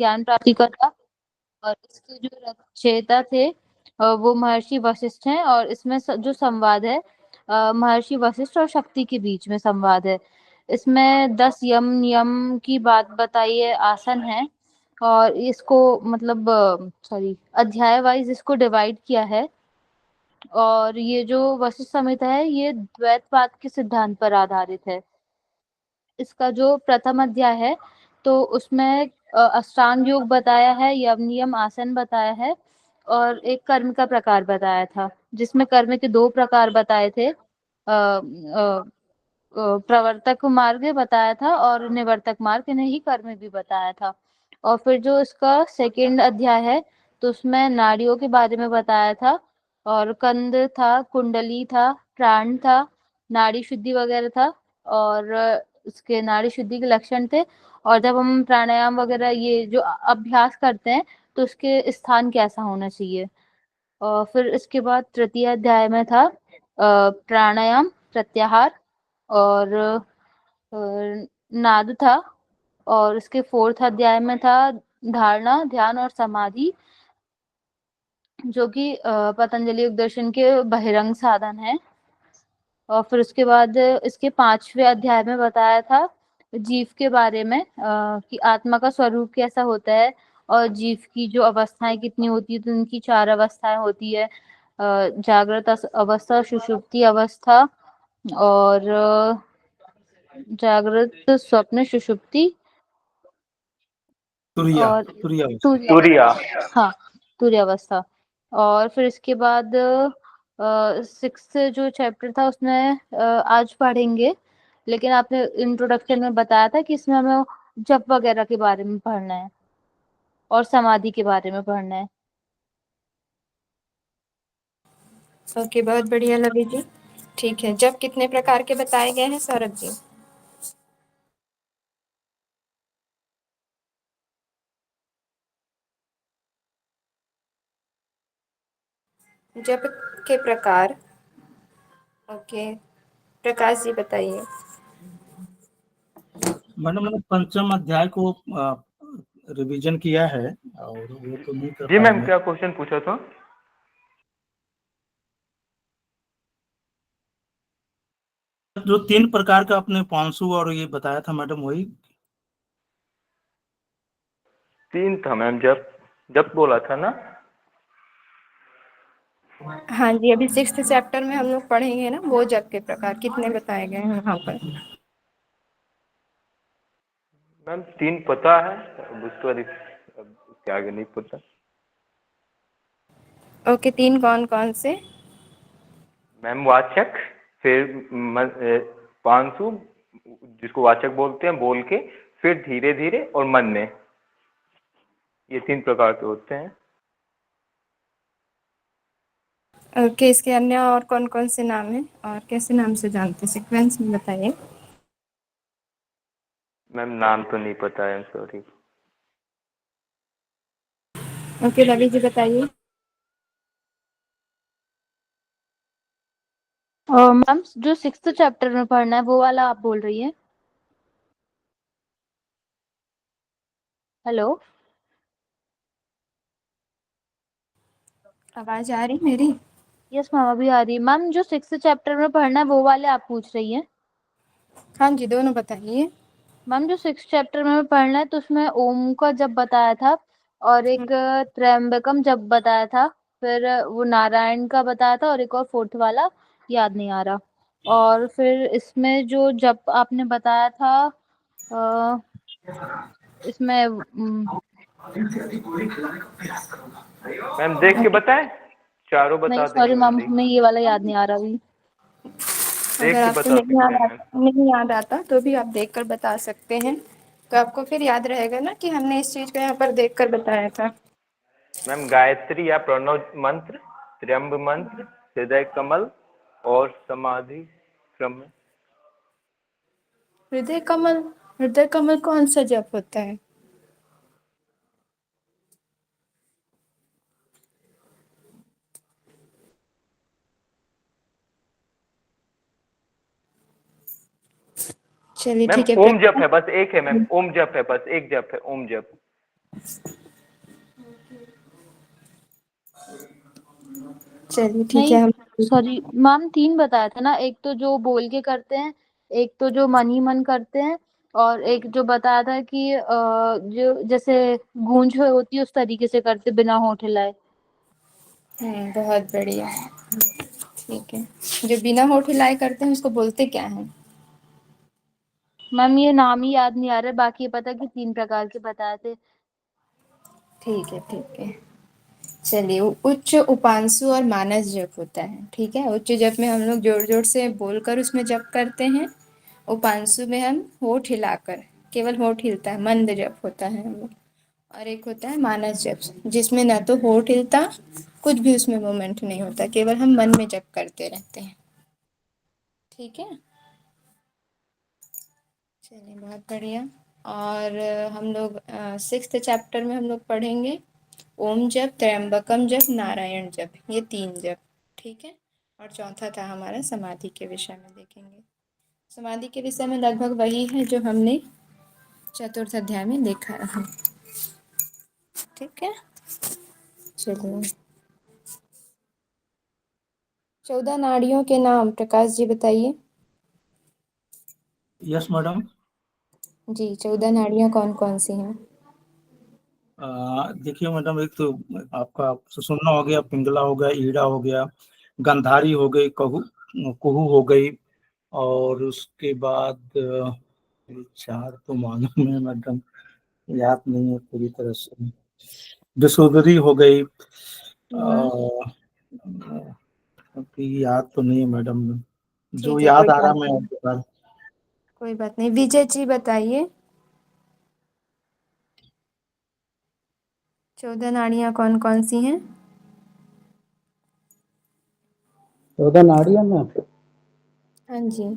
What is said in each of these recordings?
ज्ञान प्राप्ति का था। और इसके जो रचयिता थे वो महर्षि वशिष्ठ हैं। और इसमें जो संवाद है महर्षि वशिष्ठ और शक्ति के बीच में संवाद है। इसमें 10 यम नियम की बात बताई है, आसन है। और इसको मतलब सॉरी अध्याय वाइज इसको डिवाइड किया है। और ये जो वशिष्ठ संहिता है ये द्वैतवाद के सिद्धांत पर आधारित है। इसका जो प्रथम अध्याय है तो उसमें अष्टांग योग बताया है, यम नियम आसन बताया है और एक कर्म का प्रकार बताया था, जिसमें कर्म के 2 प्रकार बताए थे। प्रवर्तक मार्ग बताया था और निवर्तक मार्ग, इन्हें ही कर्म भी बताया था। और फिर जो इसका सेकंड अध्याय है तो उसमें नाड़ियों के बारे में बताया था। और कंद था, कुंडली था, प्राण था, नाड़ी शुद्धि वगैरह था। और उसके नाड़ी शुद्धि के लक्षण थे। और जब हम प्राणायाम वगैरह ये जो अभ्यास करते हैं तो उसके स्थान कैसा होना चाहिए। और फिर इसके बाद तृतीय अध्याय में था प्राणायाम, प्रत्याहार और नाद था। और इसके फोर्थ अध्याय में था धारणा, ध्यान और समाधि, जो कि पतंजलि योग दर्शन के बहिरंग साधन है। और फिर उसके बाद इसके 5वें अध्याय में बताया था जीव के बारे में कि आत्मा का स्वरूप कैसा होता है और जीव की जो अवस्थाएं कितनी होती है। तो उनकी 4 अवस्थाएं होती है, जागृत अवस्था, सुषुप्ति अवस्था और जागृत, स्वप्न, सुषुप्ति तुरिया और तुरिया तुरिया। हाँ, तुर्य अवस्था। और फिर इसके बाद 6th जो चैप्टर था उसमें आज पढ़ेंगे, लेकिन आपने इंट्रोडक्शन में बताया था कि इसमें हमें जप वगैरह के बारे में पढ़ना है और समाधि के बारे में पढ़ना है। ओके, बहुत बढ़िया लवी जी। ठीक है, जप कितने प्रकार के बताए गए हैं सौरभ जी? जप के प्रकार। ओके, प्रकाश जी बताइए। मैंने 5th अध्याय को रिवीजन किया है और वो तो नहीं कर जी पाया मैम, मैं। क्या क्वेश्चन पूछा था? जो 3 प्रकार का आपने पांसु और ये बताया था मैडम, वही 3 था मैम, जब जब बोला था ना। हाँ जी, अभी 6th चैप्टर में हम लोग पढ़ेंगे ना, वो जप के प्रकार कितने बताए गए हैं वहाँ पर? मैम 3 पता है, अब उसके आगे नहीं पता। ओके, 3 कौन कौन से? मैम वाचक, फिर पांसु जिसको वाचक बोलते हैं बोल के, फिर धीरे धीरे और मन में, ये 3 प्रकार के होते हैं। ओके, इसके अन्य और कौन कौन से नाम हैं और कैसे नाम से जानते हैं, सीक्वेंस में बताइए। मैम नाम तो नहीं पता है, सॉरी। ओके, रवि जी बताइए। मैम जो 6th चैप्टर में पढ़ना है वो वाला आप बोल रही हैं? हेलो, आवाज आ रही मेरी? यस मैम, अभी आ रही है। मैम जो 6th चैप्टर में पढ़ना है वो वाले आप पूछ रही हैं? हाँ जी, दोनों बताइए। मैम जो 6th चैप्टर में पढ़ना है तो उसमें ओम का जप बताया था और एक त्र्यंबकम जप बताया था। फिर वो नारायण का बताया था और एक और 4th वाला याद नहीं आ रहा। और फिर इसमें जो जप आपने बताया था इसमें मैम देख के बताएं, चारों नहीं बता सॉरी देंगे मैम, मैम, देख हमें ये वाला याद नहीं आ रहा अभी। अगर देख के आपको बता सकते हैं मैम। नहीं याद आता तो भी आप देखकर बता सकते हैं, तो आपको फिर याद रहेगा ना कि हमने इस चीज को यहाँ पर देखकर बताया था। मैम गायत्री या प्रणव मंत्र, त्र्यंब मंत्र, हृदय कमल और समाधि क्रम में। हृदय कमल? हृदय कमल कौन सा जप होता है? चलिए मैम ठीक है। ओम जप है, बस एक है मैम, ओम जप है, बस एक जप है, ओम जप। चलिए ठीक नहीं, है हम। सॉरी मैम, 3 बताया था ना, एक तो जो बोल के करते हैं, एक तो जो मन ही मन करते हैं, और एक जो बताया था कि जो जैसे गूंज होती है उस तरीके से करते बिना होठ हिलाए। बहुत बढ़िया। ठीक है, जो बिना होठ हिलाए करते हैं उसको बोलते क्या है? मैम ये नाम ही याद नहीं आ रहा, बाकी ये पता कि 3 प्रकार के बताए थे। ठीक है ठीक है। चलिए, उच्च, उपांशु और मानस जप होता है। ठीक है, उच्च जप में हम लोग जोर जोर से बोलकर उसमें जप करते हैं। उपांशु में हम होठ हिलाकर, केवल होठ हिलता है, मंद जप होता है हम लोग। और एक होता है मानस जप, जिसमें ना तो होठ हिलता, कुछ भी उसमें मूवमेंट नहीं होता, केवल हम मन में जप करते रहते हैं। ठीक है, चलिए बहुत बढ़िया। और हम लोग 6th चैप्टर में हम लोग पढ़ेंगे ओम जप, त्र्यंबकम जप, नारायण जप, ये 3 जप। ठीक है, और चौथा था हमारा समाधि के विषय में देखेंगे। समाधि के विषय में लगभग वही है जो हमने चतुर्थ अध्याय में देखा है। ठीक है, चलिए। 14 नाड़ियों के नाम प्रकाश जी बताइए। Yes madam. जी, 14 नाड़ियाँ कौन कौन सी हैं? देखिए मैडम, एक तो आपका सुषुम्ना हो गया, पिंगला हो गया, ईड़ा हो गया, गंधारी हो गई, कुहू हो गई, और उसके बाद ये 4 तो मालूम है मैडम, याद नहीं है पूरी तरह से। विशोदरी हो गई, अभी याद तो नहीं है मैडम, जो ठीक है, कोई याद आ रहा बात मैं नहीं, आपके पास। कोई बात नहीं। विजय जी बताइए, 14 नाड़ियाँ कौन कौन सी हैं? 14 नाड़ियां में हाँ जी।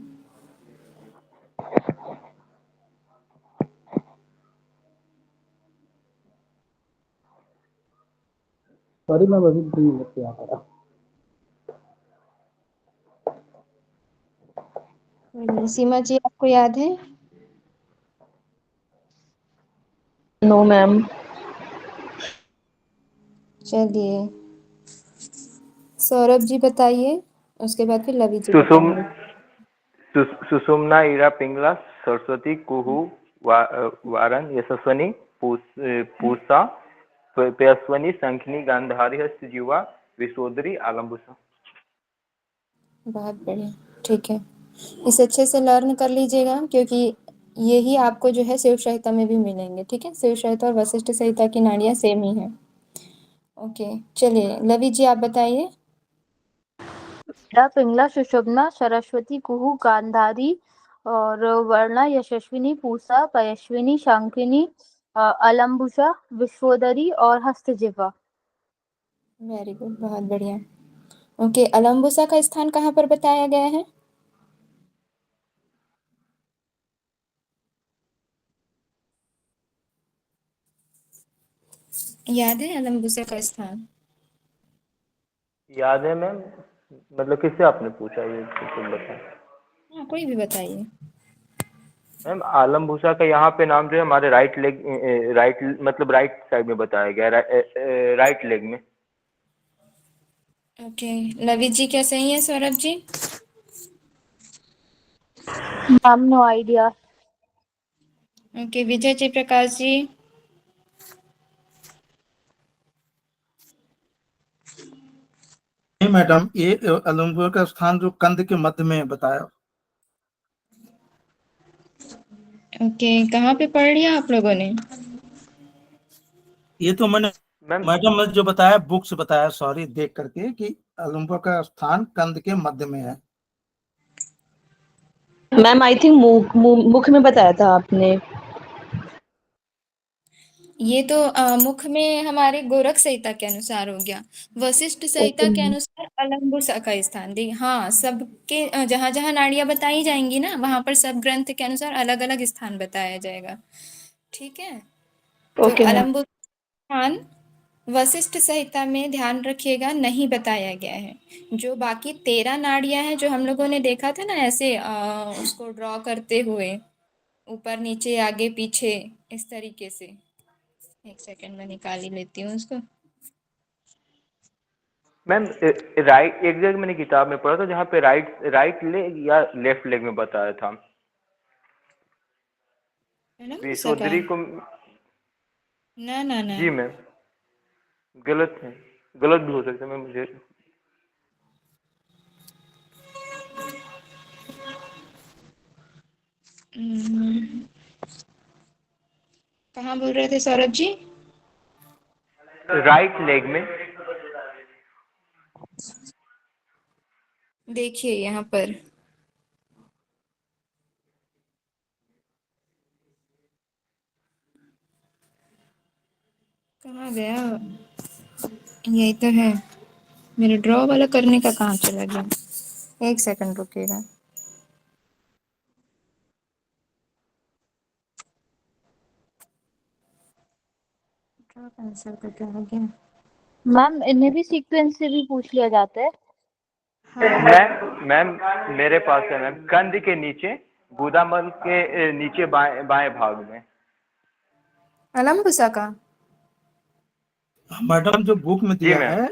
सॉरी मैं अभी नहीं लेके आ रहा। कोई नहीं। सीमा जी, आपको याद है? No ma'am. चलिए, सौरभ जी बताइए, उसके बाद फिर लवी जी सुषुम बताएंगे। सुषुम्ना, ईड़ा, पिंगला, सरस्वती, कुहू, वारन, यशस्वनी, पूषा, पयस्वनी, शंखनी, गांधारी, हस्तजीवा, विशोदरी, आलम्बुसा। बहुत बढ़िया, ठीक है। इसे अच्छे से लर्न कर लीजिएगा, क्योंकि यही आपको जो है शिव संहिता में भी मिलेंगे। ठीक है, शिव संहिता और वशिष्ठ संहिता की नाड़ियाँ सेम ही हैं। ओके, चलिए लवी जी आप बताइए। ईड़ा, पिंगला, सुषुम्ना, सरस्वती, कुहू, गांधारी और वर्णा, यशस्विनी, पूषा, पयस्विनी, शंखिनी, अलम्बुसा, विश्वोदरी और हस्तजिह्वा। वेरी गुड, बहुत बढ़िया। ओके, अलम्बुसा का स्थान कहाँ पर बताया गया है? याद है अलम्बुसा का स्थान? याद है मैम, मतलब किससे आपने पूछा ये तो बताएं। हाँ, कोई भी बताइए। मैम आलम भूसा का यहाँ पे नाम जो है हमारे राइट लेग, राइट मतलब राइट साइड में बताया गया है, राइट लेग में। ओके, लवी जी क्या सही है? Saurabh ji? Ma'am no idea. Okay, Vijay ji, Prakash ji? नहीं मैडम, ये अलंबर का स्थान जो कंध के मध्य में बताया। ओके, कहाँ पे पढ़ लिया आप लोगों ने? ये तो मैंने मैम मैडम ने जो बताया बुक से बताया, सॉरी, देख करके कि अलंबर का स्थान कंध के मध्य में है। मैम आई थिंक मुख में बताया था आपने। ये तो मुख में हमारे गोरख संहिता के अनुसार हो गया। वशिष्ठ संहिता ओके के मैम। अनुसार अलंबुसा का स्थान दी। हाँ, सबके जहाँ जहाँ नाड़ियाँ बताई जाएंगी ना, वहां पर सब ग्रंथ के अनुसार अलग अलग स्थान बताया जाएगा। ठीक है, तो ओके मैम। अलंबुसा स्थान वशिष्ठ संहिता में ध्यान रखिएगा नहीं बताया गया है। जो बाकी 13 नाड़ियां हैं जो हम लोगों ने देखा था ना, ऐसे उसको ड्रॉ करते हुए ऊपर नीचे आगे पीछे इस तरीके से, एक सेकंड में निकाल ही लेती हूँ उसको। मैम राइट, एक जगह मैंने किताब में पढ़ा था जहाँ पे राइट राइट लेग या लेफ्ट लेग में बताया था। अलम्बुसा का? विशोधरी को। ना ना ना। जी मैम, गलत है, गलत भी हो सकता है मैम मुझे। कहाँ बोल रहे थे सौरभ जी? राइट लेग में। देखिए यहाँ पर, कहाँ गया? यही तो है, मेरे ड्रॉ वाला करने का कहाँ चला गया? एक सेकंड रुकिएगा। ड्रॉ कैंसिल करके आ गया। मैम इन्हें भी सीक्वेंस से भी पूछ लिया जाता है। हाँ मैम मैम मेरे पास है मैम, कंध के नीचे, गुदामल के नीचे बाएं बाएं भाग में। अलम्बुसा का? मैडम जो बुक में जी दिया मैम। है,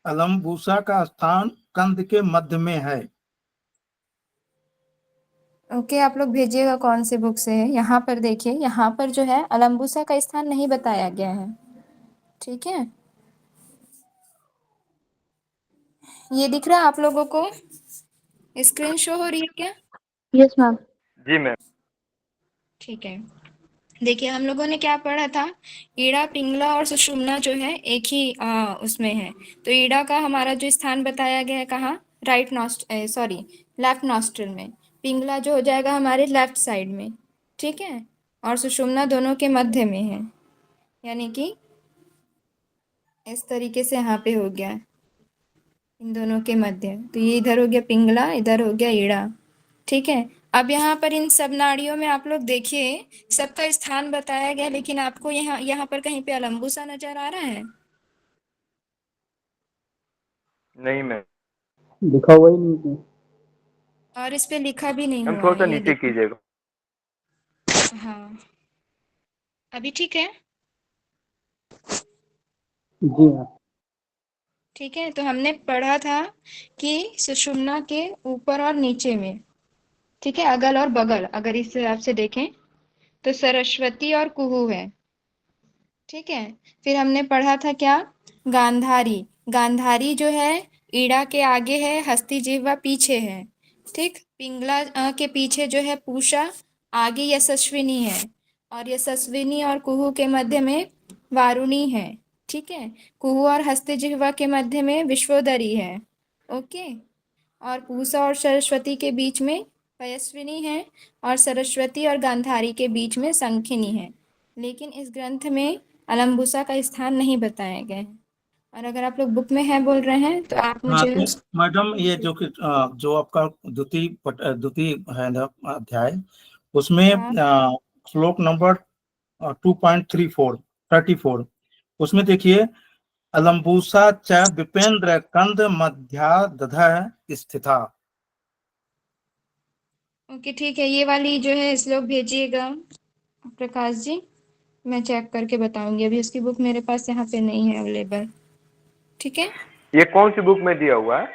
अलम्बुसा का स्थान कंध के मध्य में है। ओके, आप लोग भेजिएगा कौन से बुक से है। यहाँ पर देखिए, यहाँ पर जो है अलम्बुसा का स्थान नहीं बताया गया है, ठीक है। ये दिख रहा है आप लोगों को? स्क्रीन शो हो रही है क्या? Yes ma'am. जी मैम। ठीक है, देखिए हम लोगों ने क्या पढ़ा था, ईड़ा, पिंगला और सुषुम्ना जो है एक ही उसमें है। तो ईड़ा का हमारा जो स्थान बताया गया है कहाँ, राइट नॉस्ट सॉरी लेफ्ट नॉस्ट्रल में। पिंगला जो हो जाएगा हमारे लेफ्ट साइड में, ठीक है। और सुषुम्ना दोनों के मध्य में है, यानी कि इस तरीके से यहाँ पे हो गया, इन दोनों के मध्य। तो ये इधर हो गया पिंगला, इधर हो गया ईड़ा, ठीक है। अब यहाँ पर इन सब नाड़ियों में आप लोग देखिए, सबका स्थान बताया गया, लेकिन आपको यहाँ यहाँ पर कहीं पे अलम्बुसा नजर आ रहा है? नहीं मैम। लिखा हुआ ही नहीं है। और इस पे लिखा भी नहीं मैम हुआ थोड़ा है, सा ये नीचे देखो। कीजिएगा। हाँ, अभी ठीक है? जी हाँ। ठीक है, तो हमने पढ़ा था कि सुषुम्ना के ऊपर और नीचे में, ठीक है, अगल और बगल, अगर इस हिसाब से देखें तो सरस्वती और कुहू है, ठीक है। फिर हमने पढ़ा था क्या, गांधारी। गांधारी जो है ईड़ा के आगे है, हस्ती जिह्वा पीछे है, ठीक। पिंगला के पीछे जो है पूषा, आगे यशस्विनी है, और यशस्विनी और कुहू के मध्य में वारुणी है, ठीक है। कुहू और हस्ती जिह्वा के मध्य में विश्वोदरी है, ओके। और पूषा और सरस्वती के बीच में पयस्विनी है, और सरस्वती और गांधारी के बीच में संखिनी है। लेकिन इस ग्रंथ में अलम्बुसा का स्थान नहीं बताया गया है। और अगर आप लोग बुक में है बोल रहे हैं तो आप हाँ मुझे तो मैडम ये जो आपका द्वितीय है ना अध्याय, उसमें हाँ श्लोक नंबर 2.34 उसमें देखिए, अलम्बुसा च विपेन्द्र कंद मध्या दधः स्थिता। ओके, ठीक है, ये वाली जो है श्लोक भेजिएगा प्रकाश जी, मैं चेक करके बताऊंगी। अभी उसकी बुक मेरे पास यहाँ पे नहीं है अवेलेबल, ठीक है। ये कौन सी बुक में दिया हुआ है?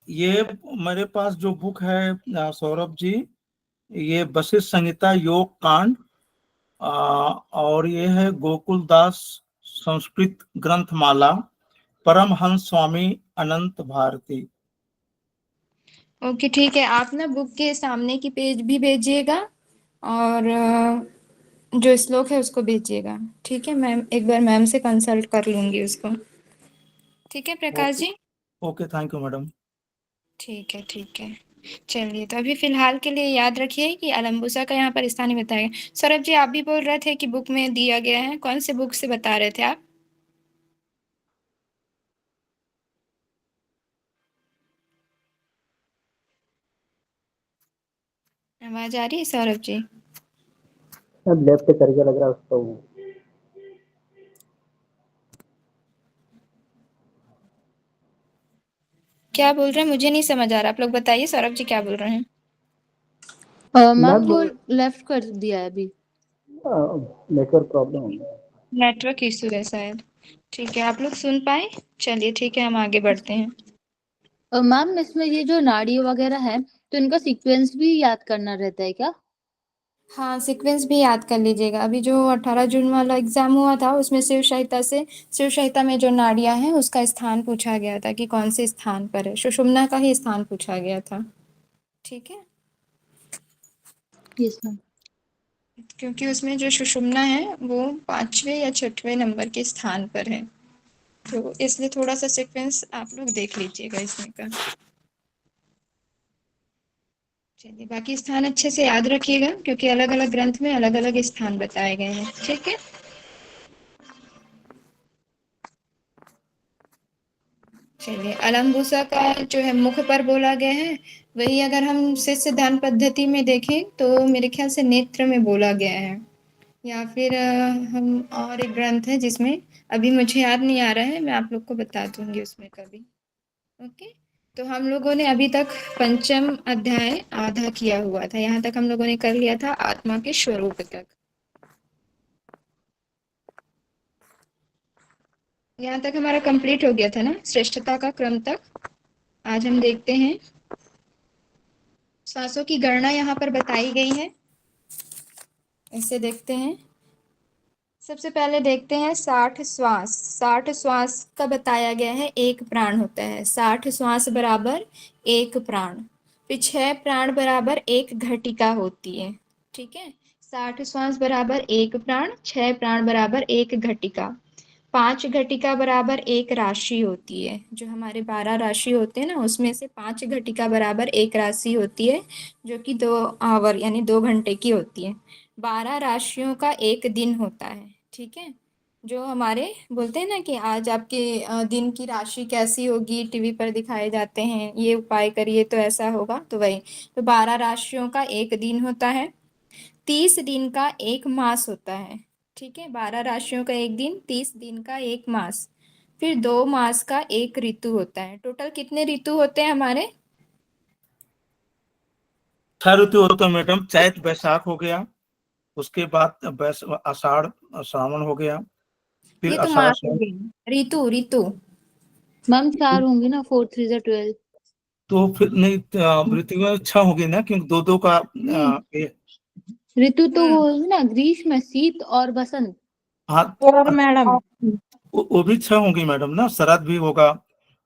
ये मेरे पास जो बुक है सौरभ जी, ये वशिष्ठ संहिता योग कांड, और ये है गोकुल दास संस्कृत ग्रंथमाला, परमहंस स्वामी अनंत भारती। ओके, ठीक है, आप ना बुक के सामने की पेज भी भेजिएगा, और जो श्लोक है उसको भेजिएगा, ठीक है। मैम एक बार मैम से कंसल्ट कर लूंगी उसको, ठीक है प्रकाश ओके। जी। Okay, thank you madam. ठीक है, ठीक है, चलिए, तो अभी फिलहाल के लिए याद रखिए कि अलम्बुसा का यहाँ पर स्थान ही बताया गया। सौरभ जी, आप भी बोल रहे थे कि बुक में दिया गया है, कौन से बुक से बता रहे थे आप? आवाज आ रही है सौरभ जी? अब लेफ्ट करके लग रहा है उसका वो। क्या बोल रहे हैं, मुझे नहीं समझ आ रहा, आप लोग बताइए सौरभ जी क्या बोल रहे हैं। मैम मैम वो लेफ्ट कर दिया है अभी। नेटवर्क प्रॉब्लम हो गया। नेटवर्क इशू है शायद। ठीक है, आप लोग सुन पाए? चलिए ठीक है, हम आगे बढ़ते हैं। और मैम इसमें ये जो नाड़ी वगैरह है तो इनका सीक्वेंस भी याद करना रहता है क्या? हाँ, सीक्वेंस भी याद कर लीजिएगा। अभी जो 18 जून वाला एग्जाम हुआ था उसमें शिव संहिता में जो नाड़ियाँ हैं उसका स्थान पूछा गया था कि कौन से स्थान पर है। सुषुम्ना का ही स्थान पूछा गया था। ठीक है, यस मैम। क्योंकि उसमें जो सुषुम्ना है वो 5वें या 6वें नंबर के स्थान पर है, तो इसलिए थोड़ा सा सीक्वेंस आप लोग देख लीजिएगा इसमें का। चलिए, बाकी स्थान अच्छे से याद रखिएगा क्योंकि अलग अलग ग्रंथ में अलग अलग स्थान बताए गए हैं। ठीक है, चलिए, अलम्बुसा का जो है मुख पर बोला गया है, वही अगर हम शिष्य दान पद्धति में देखें तो मेरे ख्याल से नेत्र में बोला गया है। या फिर हम और एक ग्रंथ है जिसमें अभी मुझे याद नहीं आ रहा है, मैं आप लोग को बता दूंगी उसमें कभी। ओके, तो हम लोगों ने अभी तक पंचम अध्याय आधा किया हुआ था। यहाँ तक हम लोगों ने कर लिया था आत्मा के स्वरूप तक। यहाँ तक हमारा कंप्लीट हो गया था ना, श्रेष्ठता का क्रम तक। आज हम देखते हैं श्वासों की गणना यहाँ पर बताई गई है। इसे देखते हैं। सबसे पहले देखते हैं 60 श्वास। 60 श्वास का बताया गया है, एक प्राण होता है। 60 श्वास बराबर एक प्राण। फिर 6 प्राण बराबर एक घटिका होती है। ठीक है, 60 श्वास बराबर एक प्राण, 6 प्राण बराबर एक घटिका, 5 घटिका बराबर एक राशि होती है। जो हमारे 12 राशि होते हैं ना, उसमें से 5 घटिका बराबर एक राशि होती है, जो कि 2 आवर यानी 2 घंटे की होती है। 12 राशियों का एक दिन होता है। ठीक है, जो हमारे बोलते हैं ना कि आज आपके दिन की राशि कैसी होगी, टीवी पर दिखाए जाते हैं, ये उपाय करिए तो ऐसा होगा, तो वही। तो 12 राशियों का एक दिन होता है। 30 दिन का एक मास होता है। ठीक है, 12 राशियों का एक दिन, 30 दिन का एक मास, फिर 2 मास का एक ऋतु होता है। टोटल कितने ऋतु होते हैं हमारे? 6 ऋतु होते हैं मैडम। चैत बैसाख हो गया, उसके बाद आषाढ़ सावन हो गया, फिर ये तो आषाढ़ मास हो सावन। गई। ऋतु ऋतु मैम 4 होंगी ना, 4 3 जा 12। तो फिर नहीं, ऋतु में 6 होगी ना, क्योंकि दो दो का नहीं, ये। ऋतु तो हम्म वो है ना, ग्रीष्म, शीत और बसंत। हाँ, और मैडम वो भी 6 होंगी मैडम ना। शरद भी होगा,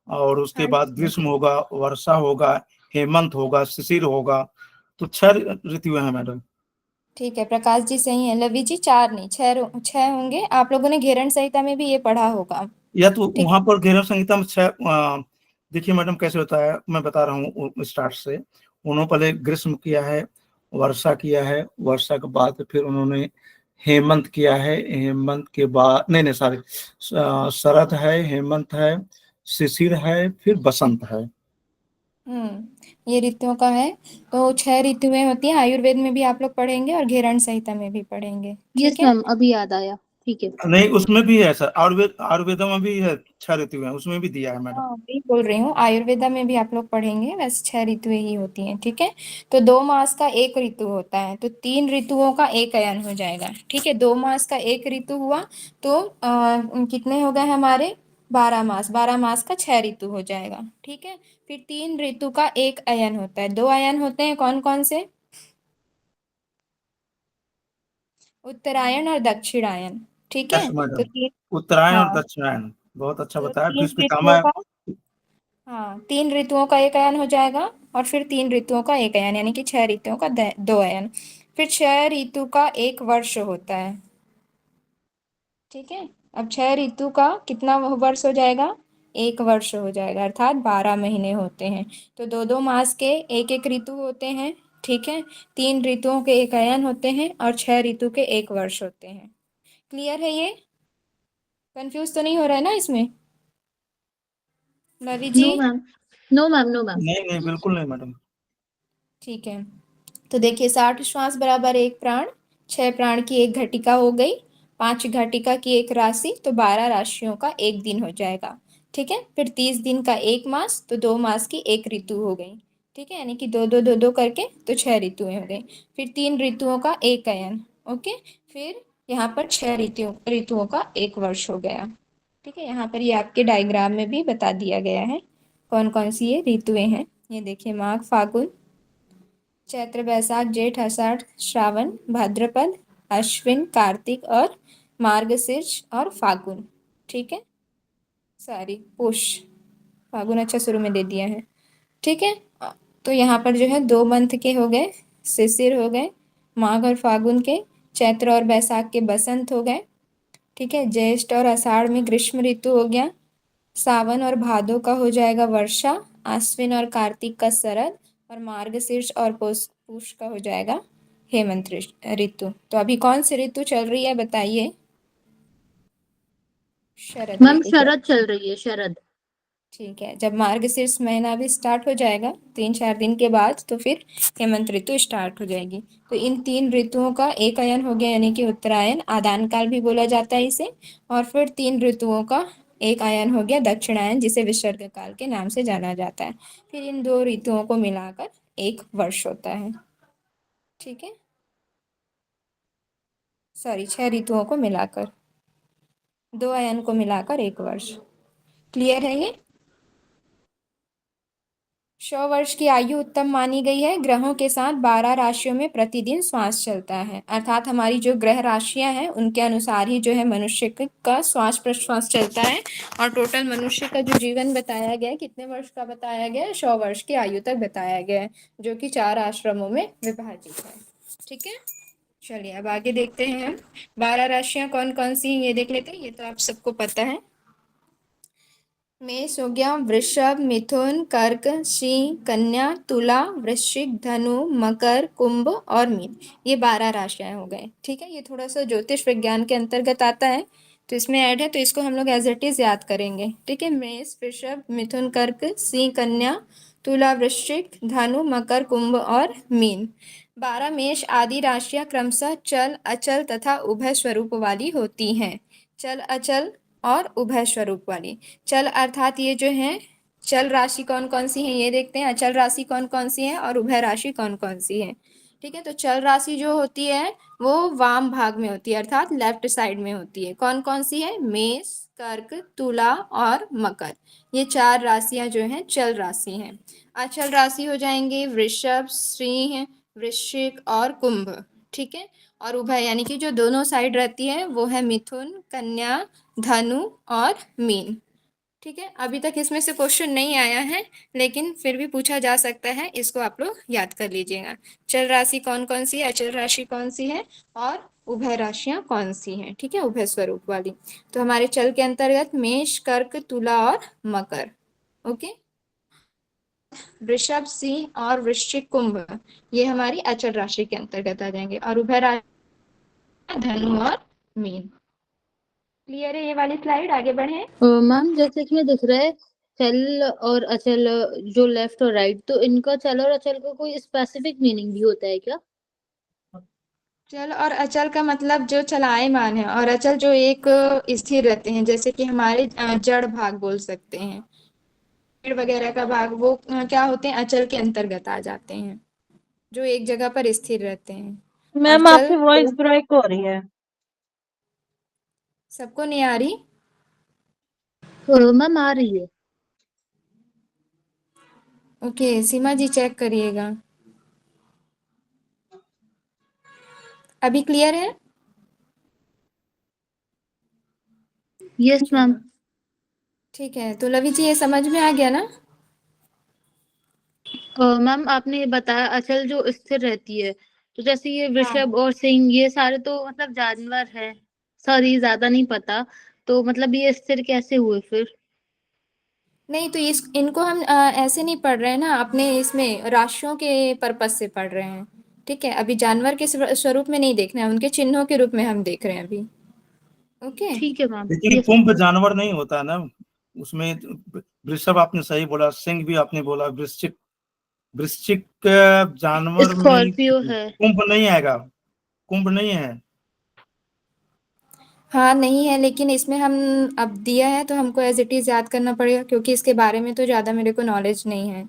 और उसके बाद अच्छा, ग्रीष्म होगा, वर्षा होगा, हेमंत होगा, शिशिर होगा। तो 6 ऋतुएं हैं मैडम। ठीक है, प्रकाश जी सही है। लवी जी 4 नहीं 6 होंगे। आप लोगों ने घेरण संहिता में भी ये पढ़ा होगा। या तो ठीक। वहां पर घेरव संहिता में 6। देखिए मैडम कैसे होता है, मैं बता रहा हूँ स्टार्ट से। उन्होंने पहले ग्रीष्म किया है, वर्षा किया है, वर्षा के बाद फिर उन्होंने हेमंत किया है, हेमंत के बाद नहीं नहीं सॉरी, शरद है, हेमंत है, शिशिर है, फिर बसंत है। ये ऋतुओं का है। तो 6 ऋतुएं होती हैं। आयुर्वेद में भी आप लोग पढ़ेंगे और घेरण संहिता में भी पढ़ेंगे। यस ठीक है, मैम, अभी याद आया। ठीक है। नहीं, उसमें भी है सर, आयुर्वेद में भी है 6 ऋतुएं, उसमें भी दिया है मैडम। हाँ वही बोल रही हूँ, आयुर्वेदा में भी आप लोग पढ़ेंगे। वैसे 6 ऋतुएं ही होती हैं। ठीक है, तो 2 मास का एक ऋतु होता है, तो 3 ऋतुओं का एक अयन हो जाएगा। ठीक है, 2 मास का एक ऋतु हुआ तो कितने हो गए हमारे? 12 मास। 12 मास का 6 ऋतु हो जाएगा। ठीक है, फिर 3 ऋतु का एक अयन होता है। 2 अयन होते हैं, कौन कौन से? उत्तरायण और दक्षिणायन। ठीक यस है, तो मैडम, तीन। उत्तरायण और हाँ, दक्षिणायन। बहुत अच्छा तो बताया, 3 भीष्म ऋतुओं पितामह। का, हाँ 3 ऋतुओं का एक अयन हो जाएगा, और फिर 3 ऋतुओं का एक अयन, यानी कि 6 ऋतुओं का 2 अयन। फिर 6 ऋतु का एक वर्ष होता है। ठीक है, अब 6 ऋतु का कितना वर्ष हो जाएगा? एक वर्ष हो जाएगा, अर्थात 12 महीने होते हैं। तो 2 2 मास के एक एक ऋतु होते हैं। ठीक है, 3 ऋतुओं के एक अयन होते हैं, और 6 ऋतु के एक वर्ष होते हैं। क्लियर है ये? कंफ्यूज तो नहीं हो रहा है ना इसमें? Lavi ji? No ma'am, no ma'am, no ma'am. नहीं नहीं, बिल्कुल नहीं मैडम। ठीक है, तो देखिए 60 श्वास बराबर एक प्राण, 6 प्राण की एक घटिका हो गई, 5 घटिका की एक राशि, तो 12 राशियों का एक दिन हो जाएगा। ठीक है, फिर 30 दिन का एक मास, तो 2 मास की एक ऋतु हो गई। ठीक है, यानी कि 2 2 2 2 करके तो 6 ऋतुएं हो गई। फिर 3 ऋतुओं का एक अयन। ओके, फिर यहाँ पर 6 ऋतुओं का एक वर्ष हो गया। ठीक है, यहाँ पर ये आपके डायग्राम में भी बता दिया गया है कौन कौन सी ये ऋतुएं हैं। ये देखिए, माघ फागुन, चैत्र बैसाख जेठ आषाढ़ श्रावण भाद्रपद अश्विन कार्तिक और मार्गशीर्ष और फागुन। ठीक है, सॉरी पुष, फागुन अच्छा शुरू में दे दिया है। ठीक है, तो यहाँ पर जो है 2 मंथ के हो गए, शिशिर हो गए, माघ और फागुन के, चैत्र और बैसाख के बसंत हो गए। ठीक है, ज्येष्ठ और आषाढ़ में ग्रीष्म ऋतु हो गया, सावन और भादो का हो जाएगा वर्षा, आश्विन और कार्तिक का शरद और मार्गशीर्ष और पुष का हो जाएगा हेमंत ऋतु। तो अभी कौन सी ऋतु चल रही है बताइए? शरद मैम ऋतु चल। शरद चल रही है, शरद। ठीक है, जब मार्गशीर्ष महीना भी स्टार्ट हो जाएगा 3-4 दिन के बाद, तो फिर हेमंत ऋतु स्टार्ट हो जाएगी। तो इन 3 ऋतुओं का एक अयन हो गया, यानी कि उत्तरायण, आदान काल भी बोला जाता है इसे। और फिर 3 ऋतुओं का एक अयन हो गया दक्षिणायन, जिसे विसर्ग काल के नाम से जाना जाता है। फिर इन 2 ऋतुओं को मिलाकर एक वर्ष होता है। ठीक है, सॉरी 6 ऋतुओं को मिलाकर, 2 अयन को मिलाकर एक वर्ष। क्लियर है ये? 100 वर्ष की आयु उत्तम मानी गई है। ग्रहों के साथ 12 राशियों में प्रतिदिन श्वास चलता है, अर्थात हमारी जो ग्रह राशियां हैं उनके अनुसार ही जो है मनुष्य का श्वास प्रश्वास चलता है। और टोटल मनुष्य का जो जीवन बताया गया है, कितने वर्ष का बताया गया है? 100 वर्ष की आयु तक बताया गया है, जो कि 4 आश्रमों में विभाजित है। ठीक है, चलिए अब आगे देखते हैं हम 12 राशियां कौन कौन सी हैं, ये देख लेते हैं। ये तो आप सबको पता है। मेष हो गया, वृषभ, मिथुन, कर्क, सिंह, कन्या, तुला, वृश्चिक, धनु, मकर, कुंभ और मीन। ये 12 राशियां हो गए। ठीक है, ये थोड़ा सा ज्योतिष विज्ञान के अंतर्गत आता है, तो इसमें ऐड है, तो इसको हम लोग एज इट इज याद करेंगे। ठीक है, मेष, वृषभ, मिथुन, कर्क, सिंह, कन्या, तुला, वृश्चिक, धनु, मकर, कुंभ और मीन। 12 मेष आदि राशियां क्रमशः चल, अचल तथा उभय स्वरूप वाली होती हैं। चल, अचल और उभय स्वरूप वाली। चल अर्थात ये जो है चल राशि कौन कौन सी है ये देखते हैं, अचल राशि कौन कौन सी है और उभय राशि कौन कौन सी है। ठीक है, तो चल राशि जो होती है वो वाम भाग में होती है, अर्थात लेफ्ट साइड में होती है। कौन कौन सी है? मेष, कर्क, तुला और मकर। ये 4 राशियां जो हैं चल राशि हैं। अचल राशि हो जाएंगे वृषभ, सिंह, वृश्चिक और कुंभ। ठीक है, और उभय यानी कि जो दोनों साइड रहती है वो है मिथुन, कन्या, धनु और मीन। ठीक है, अभी तक इसमें से क्वेश्चन नहीं आया है, लेकिन फिर भी पूछा जा सकता है, इसको आप लोग याद कर लीजिएगा। चल राशि कौन कौन सी है, अचल राशि कौन सी है और उभय राशियां कौन सी हैं। ठीक है, उभय स्वरूप वाली। तो हमारे चल के अंतर्गत मेष, कर्क, तुला और मकर। ओके, वृषभ, सिंह और वृश्चिक, कुंभ, ये हमारी अचल राशि के अंतर्गत आ जाएंगे। और उभय राशि धनु और मीन। क्लियर है ये वाली स्लाइड? आगे बढ़े। मैम जैसे कि ये दिख रहा है चल और अचल, जो लेफ्ट और राइट, तो इनका चल और अचल का कोई स्पेसिफिक मीनिंग भी होता है क्या? चल और अचल का मतलब जो चलायमान है, और अचल जो एक स्थिर रहते हैं, जैसे कि हमारे जड़ भाग बोल सकते हैं, पेड़ वगैरह का भाग, वो क्या होते हैं? अचल के अंतर्गत आ जाते हैं, जो एक जगह पर स्थिर रहते हैं। और मैम चल आपकी वॉइस ब्रेक हो रही है। सबको नहीं आ रही? मैम आ रही है। ओके, सीमा जी चेक करिएगा। अभी क्लियर है? Yes ma'am. ठीक है, तो लवी जी ये समझ में आ गया ना? मैम आपने ये बताया अचल जो स्थिर रहती है, तो जैसे ये हाँ, वृषभ और सिंह ये सारे तो मतलब जानवर है, सॉरी ज्यादा नहीं पता, तो मतलब ये स्थिर कैसे हुए फिर? नहीं तो इनको हम ऐसे नहीं पढ़ रहे हैं ना, अपने इसमें राशियों के पर्पस से पढ़ रहे हैं। ठीक है, अभी जानवर के स्वरूप में नहीं देखना है, उनके चिन्हों के रूप में हम देख रहे हैं अभी। ओके, ठीक है मैम। लेकिन यस कुंभ मैम। जानवर नहीं होता ना उसमें। वृषभ आपने सही बोला, सिंह भी आपने बोला, वृश्चिक, वृश्चिक जानवर में स्कॉर्पियो है। कुंभ नहीं आएगा, कुंभ नहीं है। हाँ नहीं है, लेकिन इसमें हम अब दिया है तो हमको एज इट इज याद करना पड़ेगा, क्योंकि इसके बारे में तो ज़्यादा मेरे को नॉलेज नहीं है, नहीं,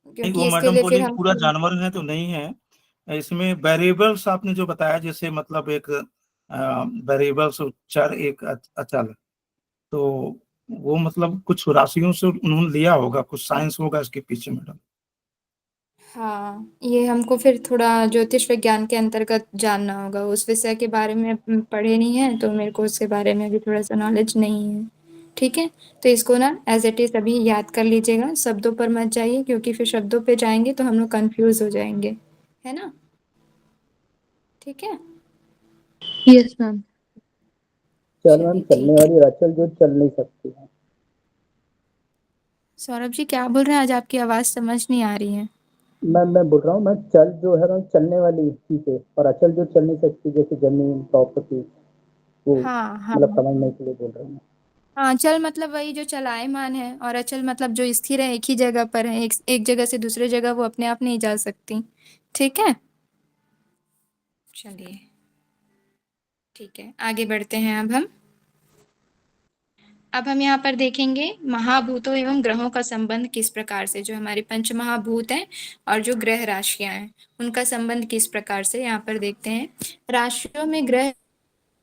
वो क्योंकि इसके मैडम लिए फिर बोली हम पूरा जानवर है तो नहीं है, इसमें वेरिएबल्स आपने जो बताया, जैसे मतलब एक वेरिएबल्स चर एक अचल, तो वो मतलब कुछ राशियों से उन्होंने लिया होगा, कुछ साइंस होगा इसके पीछे मैडम। हाँ, ये हमको फिर थोड़ा ज्योतिष विज्ञान के अंतर्गत जानना होगा, उस विषय के बारे में पढ़े नहीं है तो मेरे को उसके बारे में भी थोड़ा सा नॉलेज नहीं है। ठीक है, तो इसको ना एज इट इज अभी याद कर लीजिएगा, शब्दों पर मत जाइए, क्योंकि फिर शब्दों पे जाएंगे तो हम लोग कंफ्यूज हो जाएंगे, है ना। ठीक है, यस मैम। चल मैम, चलिए चलने ठीक है। वाली अचल जो चल नहीं सकती है। सौरभ जी क्या बोल रहे हैं, आज आपकी आवाज़ समझ नहीं आ रही है। मैं बोल रहा हूँ, मैं चल जो है मैम चलने वाली चीजें, और अचल जो चल नहीं सकती, जैसे जमीन, प्रॉपर्टी, वो हाँ हाँ मतलब समझने के लिए बोल रहा हूँ। हाँ, चल मतलब वही जो चलायमान है, और अचल मतलब जो स्थिर है, एक ही जगह पर है, एक जगह से दूसरे जगह वो अपने आप नहीं जा सकती। ठीक है, चलिए ठीक है, आगे बढ़ते हैं। अब हम यहाँ पर देखेंगे महाभूतों एवं ग्रहों का संबंध किस प्रकार से, जो हमारे पंच महाभूत हैं और जो ग्रह राशियां हैं उनका संबंध किस प्रकार से यहाँ पर देखते हैं। राशियों में ग्रह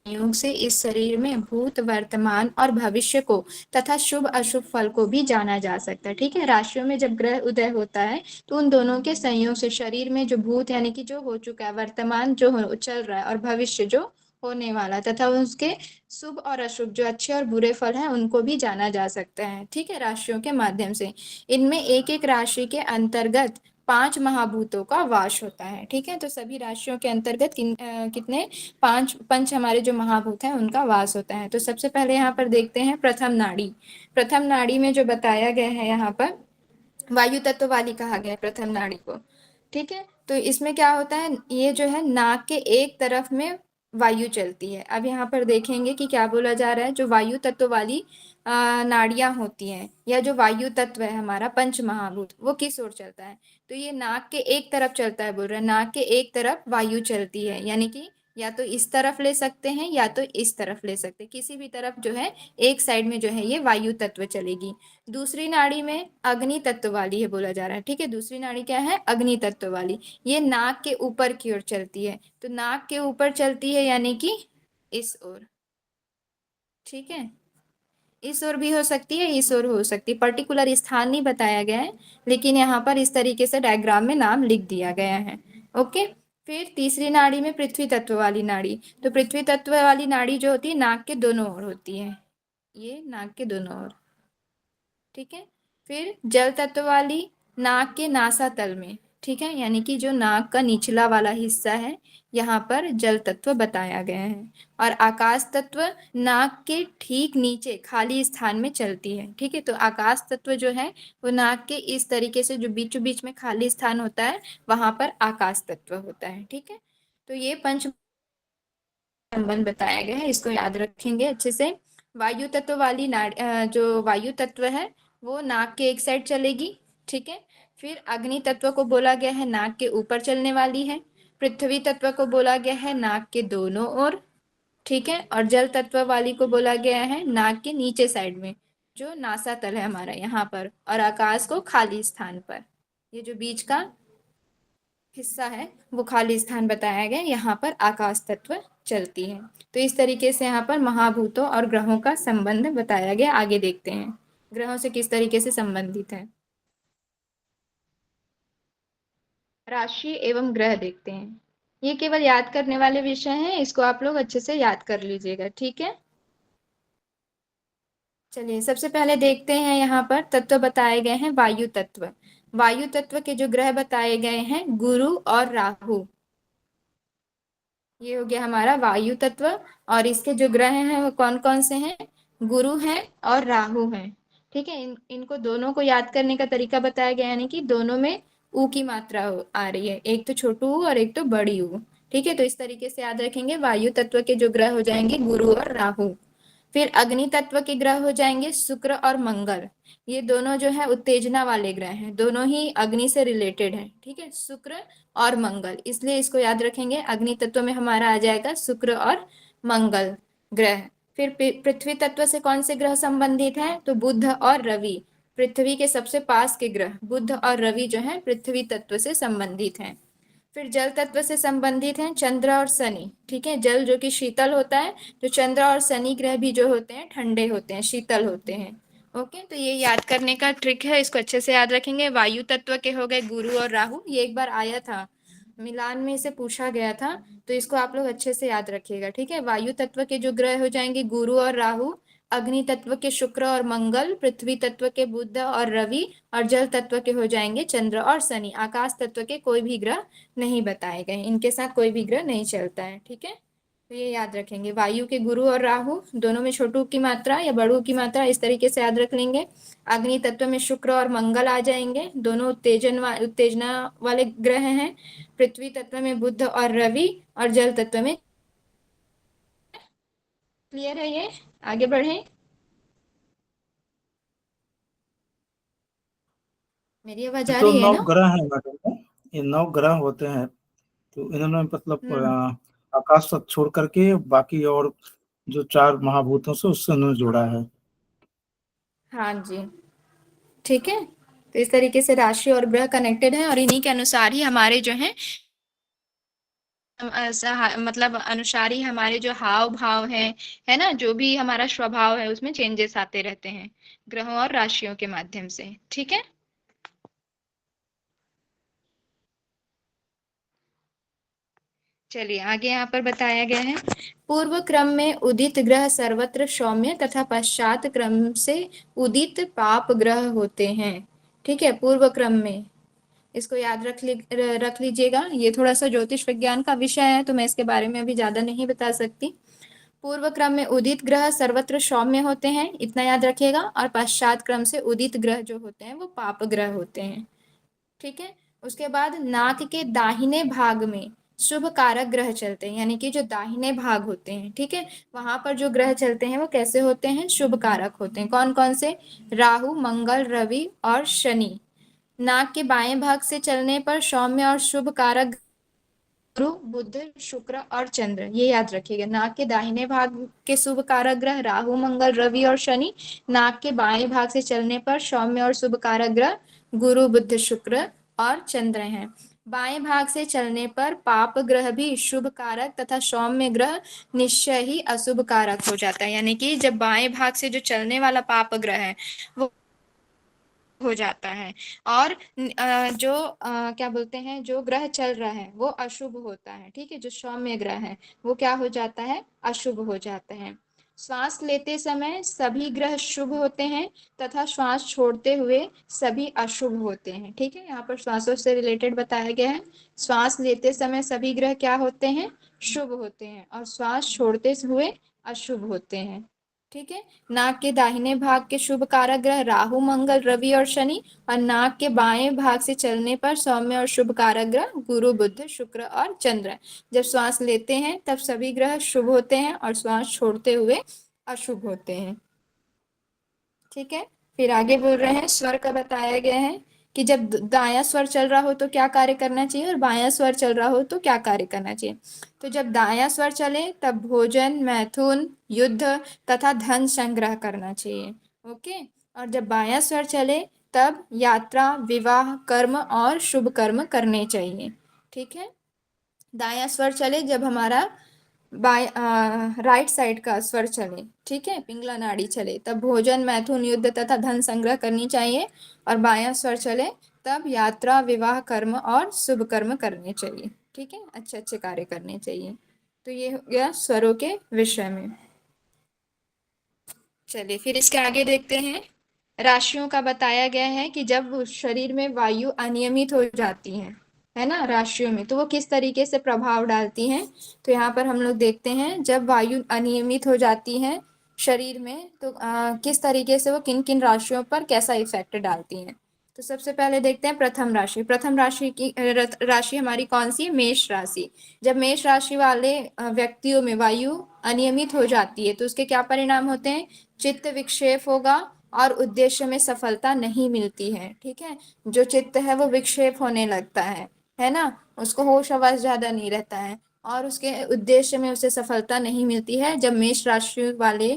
योग से इस शरीर में भूत, वर्तमान और भविष्य को तथा शुभ अशुभ फल को भी जाना जा सकता है। ठीक है, राशियों में जब ग्रह उदय होता है तो उन दोनों के संयोग से शरीर में जो भूत यानी कि जो हो चुका है, वर्तमान जो चल रहा है, और भविष्य जो होने वाला, तथा उसके शुभ और अशुभ जो अच्छे और बुरे फल हैं उनको भी जाना जा सकता है। ठीक है, राशियों के माध्यम से। इनमें एक एक राशि के अंतर्गत 5 महाभूतों का वास होता है। ठीक है, तो सभी राशियों के अंतर्गत कितने पांच पंच हमारे जो महाभूत हैं उनका वास होता है। तो सबसे पहले यहाँ पर देखते हैं प्रथम नाड़ी। प्रथम नाड़ी में जो बताया गया है यहाँ पर वायु तत्व वाली कहा गया है प्रथम नाड़ी को। ठीक है, तो इसमें क्या होता है, ये जो है नाक के एक तरफ में वायु चलती है। अब यहाँ पर देखेंगे कि क्या बोला जा रहा है, जो वायु तत्व वाली नाड़ियां होती हैं, या जो वायु तत्व है हमारा पंच महाभूत, वो किस ओर चलता है, तो ये नाक के एक तरफ चलता है। बोल रहे हैं नाक के एक तरफ वायु चलती है, यानी कि या तो इस तरफ ले सकते हैं या तो इस तरफ ले सकते हैं, किसी भी तरफ जो है एक साइड में जो है ये वायु तत्व चलेगी। दूसरी नाड़ी में अग्नि तत्व वाली है बोला जा रहा है। ठीक है, दूसरी नाड़ी क्या है, अग्नि तत्व वाली, ये नाक के ऊपर की ओर चलती है। तो नाक के ऊपर चलती है यानी कि इस ओर। ठीक है, इस ओर भी हो सकती है, इस ओर हो सकती है, पर्टिकुलर स्थान नहीं बताया गया है, लेकिन यहाँ पर इस तरीके से डायग्राम में नाम लिख दिया गया है। ओके, फिर तीसरी नाड़ी में पृथ्वी तत्व वाली नाड़ी। तो पृथ्वी तत्व वाली नाड़ी जो होती है नाक के दोनों ओर होती है, ये नाक के दोनों ओर। ठीक है, फिर जल तत्व वाली नाक के नासातल में। ठीक है, यानी कि जो नाक का निचला वाला हिस्सा है यहाँ पर जल तत्व बताया गया है। और आकाश तत्व नाक के ठीक नीचे खाली स्थान में चलती है। ठीक है, तो आकाश तत्व जो है वो नाक के इस तरीके से जो बीचों बीच में खाली स्थान होता है वहां पर आकाश तत्व होता है। ठीक है, तो ये पंच संबंध बताया गया है, इसको याद रखेंगे अच्छे से। वायु तत्व वाली जो वायु तत्व है वो नाक के एक साइड चलेगी। ठीक है, फिर अग्नि तत्व को बोला गया है नाक के ऊपर चलने वाली है। पृथ्वी तत्व को बोला गया है नाक के दोनों ओर। ठीक है, और जल तत्व वाली को बोला गया है नाक के नीचे साइड में, जो नासा तल है हमारा यहाँ पर, और आकाश को खाली स्थान पर, ये जो बीच का हिस्सा है वो खाली स्थान बताया गया, यहाँ पर आकाश तत्व चलती है। तो इस तरीके से यहाँ पर महाभूतों और ग्रहों का संबंध बताया गया। आगे देखते हैं ग्रहों से किस तरीके से संबंधित है। राशि एवं ग्रह देखते हैं, ये केवल याद करने वाले विषय हैं, इसको आप लोग अच्छे से याद कर लीजिएगा। ठीक है, चलिए सबसे पहले देखते हैं यहाँ पर तत्व बताए गए हैं वायु तत्व। वायु तत्व के जो ग्रह बताए गए हैं गुरु और राहु, ये हो गया हमारा वायु तत्व। और इसके जो ग्रह हैं वो कौन कौन से हैं, गुरु हैं और राहु हैं। ठीक है, इनको दोनों को याद करने का तरीका बताया गया, यानी कि दोनों में ऊ की मात्रा आ रही है, एक तो छोटू ऊ और एक तो बड़ी ऊ। ठीक है, तो इस तरीके से याद रखेंगे, वायु तत्व के जो ग्रह हो जाएंगे गुरु और राहु। फिर अग्नि तत्व के ग्रह हो जाएंगे शुक्र और मंगल, ये दोनों जो है उत्तेजना वाले ग्रह हैं, दोनों ही अग्नि से रिलेटेड है। ठीक है, शुक्र और मंगल, इसलिए इसको याद रखेंगे, अग्नि तत्व में हमारा आ जाएगा शुक्र और मंगल ग्रह। फिर पृथ्वी तत्व से कौन से ग्रह संबंधित है, तो बुध और रवि, पृथ्वी के सबसे पास के ग्रह बुध और रवि जो है पृथ्वी तत्व से संबंधित हैं। फिर जल तत्व से संबंधित हैं चंद्र और शनि, ठीक है। जल जो कि शीतल होता है, तो चंद्र और शनि ग्रह भी जो होते हैं ठंडे होते हैं, शीतल होते हैं। ओके, तो ये याद करने का ट्रिक है, इसको अच्छे से याद रखेंगे। वायु तत्व के हो गए गुरु और राहु, ये एक बार आया था मिलान में, इसे पूछा गया था, तो इसको आप लोग अच्छे से याद रखिएगा, ठीक है। वायु तत्व के जो ग्रह हो जाएंगे गुरु और राहु, अग्नि तत्व के शुक्र और मंगल, पृथ्वी तत्व के बुध और रवि, और जल तत्व के हो जाएंगे चंद्र और शनि। आकाश तत्व के कोई भी ग्रह नहीं बताए गए, इनके साथ कोई भी ग्रह नहीं चलता है, ठीक है। तो ये याद रखेंगे, वायु के गुरु और राहु दोनों में छोटू की मात्रा या बड़ू की मात्रा, इस तरीके से याद रख लेंगे। अग्नि तत्व में शुक्र और मंगल आ जाएंगे, दोनों उत्तेजना वाले ग्रह हैं। पृथ्वी तत्व में बुध और रवि, और जल तत्व में, क्लियर है ये? आगे बढ़े, मेरी आवाज आ तो रही है 9 ना? ग्रह हैं मैडम, ये 9 ग्रह होते हैं, तो इन्होंने मतलब हम्म, आकाश तक छोड़ करके बाकी और जो 4 महाभूतों से उससे उन्होंने जोड़ा है। हाँ जी, ठीक है। तो इस तरीके से राशि और ग्रह कनेक्टेड है, और इन्हीं के अनुसार ही हमारे जो है मतलब अनुसार ही हमारे जो हाव भाव है ना, जो भी हमारा स्वभाव है उसमें चेंजेस आते रहते हैं ग्रहों और राशियों के माध्यम से, ठीक है। चलिए आगे यहाँ पर बताया गया है, पूर्व क्रम में उदित ग्रह सर्वत्र सौम्य तथा पश्चात क्रम से उदित पाप ग्रह होते हैं, ठीक है। पूर्व क्रम में, इसको याद रख लीजिएगा, ये थोड़ा सा ज्योतिष विज्ञान का विषय है, तो मैं इसके बारे में अभी ज्यादा नहीं बता सकती। पूर्व क्रम में उदित ग्रह सर्वत्र सौम्य होते हैं, इतना याद रखिएगा, और पश्चात क्रम से उदित ग्रह जो होते हैं वो पाप ग्रह होते हैं, ठीक है। उसके बाद नाक के दाहिने भाग में शुभ कारक ग्रह चलते हैं, यानी कि जो दाहिने भाग होते हैं, ठीक है, वहां पर जो ग्रह चलते हैं वो कैसे होते हैं? शुभ कारक होते हैं। कौन कौन से? राहु, मंगल, रवि और शनि। नाक के बाएं भाग से चलने पर सौम्य और शुभ कारक गुरु, बुध, शुक्र और चंद्र, ये याद रखिएगा। नाक के दाहिने भाग के शुभ कारक ग्रह राहु, मंगल, रवि और शनि। नाक के बाएं भाग से चलने पर सौम्य और शुभ कारक ग्रह गुरु, बुध, शुक्र और चंद्र हैं। बाएं भाग से चलने पर पाप ग्रह भी शुभ कारक तथा सौम्य ग्रह निश्चय ही अशुभ कारक हो जाता है, यानी कि जब बाएं भाग से जो चलने वाला पाप ग्रह है वो हो जाता है, और जो क्या बोलते हैं, जो ग्रह चल रहा है वो अशुभ होता है, ठीक है। जो सौम्य ग्रह है वो क्या हो जाता है? अशुभ हो जाते हैं। श्वास लेते समय सभी ग्रह शुभ होते हैं तथा श्वास छोड़ते हुए सभी अशुभ होते हैं, ठीक है। यहाँ पर श्वासों से रिलेटेड बताया गया है। श्वास लेते समय सभी ग्रह क्या होते हैं? शुभ होते हैं, और श्वास छोड़ते हुए अशुभ होते हैं, ठीक है। नाक के दाहिने भाग के शुभ कारक ग्रह राहु, मंगल, रवि और शनि, और नाक के बाएं भाग से चलने पर सौम्य और शुभ कारक ग्रह गुरु, बुध, शुक्र और चंद्र। जब श्वास लेते हैं तब सभी ग्रह शुभ होते हैं और श्वास छोड़ते हुए अशुभ होते हैं, ठीक है। फिर आगे बोल रहे हैं, स्वर का बताया गया है कि जब दायां स्वर चल रहा हो तो क्या कार्य करना चाहिए, और बायां स्वर चल रहा हो तो क्या कार्य करना चाहिए। तो जब दायां स्वर चले तब भोजन, मैथुन, युद्ध तथा धन संग्रह करना चाहिए, ओके। और जब बायां स्वर चले तब यात्रा, विवाह, कर्म और शुभ कर्म करने चाहिए, ठीक है। दायां स्वर चले जब हमारा राइट साइड का स्वर चले, ठीक है, पिंगला नाड़ी चले, तब भोजन, मैथुन, युद्ध तथा धन संग्रह करनी चाहिए। और बायां स्वर चले तब यात्रा, विवाह, कर्म और शुभ कर्म करने चाहिए, ठीक है, अच्छे अच्छे कार्य करने चाहिए। तो ये हो गया स्वरों के विषय में। चलिए फिर इसके आगे देखते हैं, राशियों का बताया गया है कि जब शरीर में वायु अनियमित हो जाती है ना, राशियों में, तो वो किस तरीके से प्रभाव डालती हैं। तो यहाँ पर हम लोग देखते हैं, जब वायु अनियमित हो जाती है शरीर में तो किस तरीके से वो किन किन राशियों पर कैसा इफेक्ट डालती हैं। तो सबसे पहले देखते हैं प्रथम राशि। प्रथम राशि की राशि हमारी कौन सी है? मेष राशि। जब मेष राशि वाले व्यक्तियों में वायु अनियमित हो जाती है तो उसके क्या परिणाम होते हैं? चित्त विक्षेप होगा और उद्देश्य में सफलता नहीं मिलती है, ठीक है। जो चित्त है वो विक्षेप होने लगता है ना, उसको होश आवास ज्यादा नहीं रहता है, और उसके उद्देश्य में उसे सफलता नहीं मिलती है जब मेष राशि वाले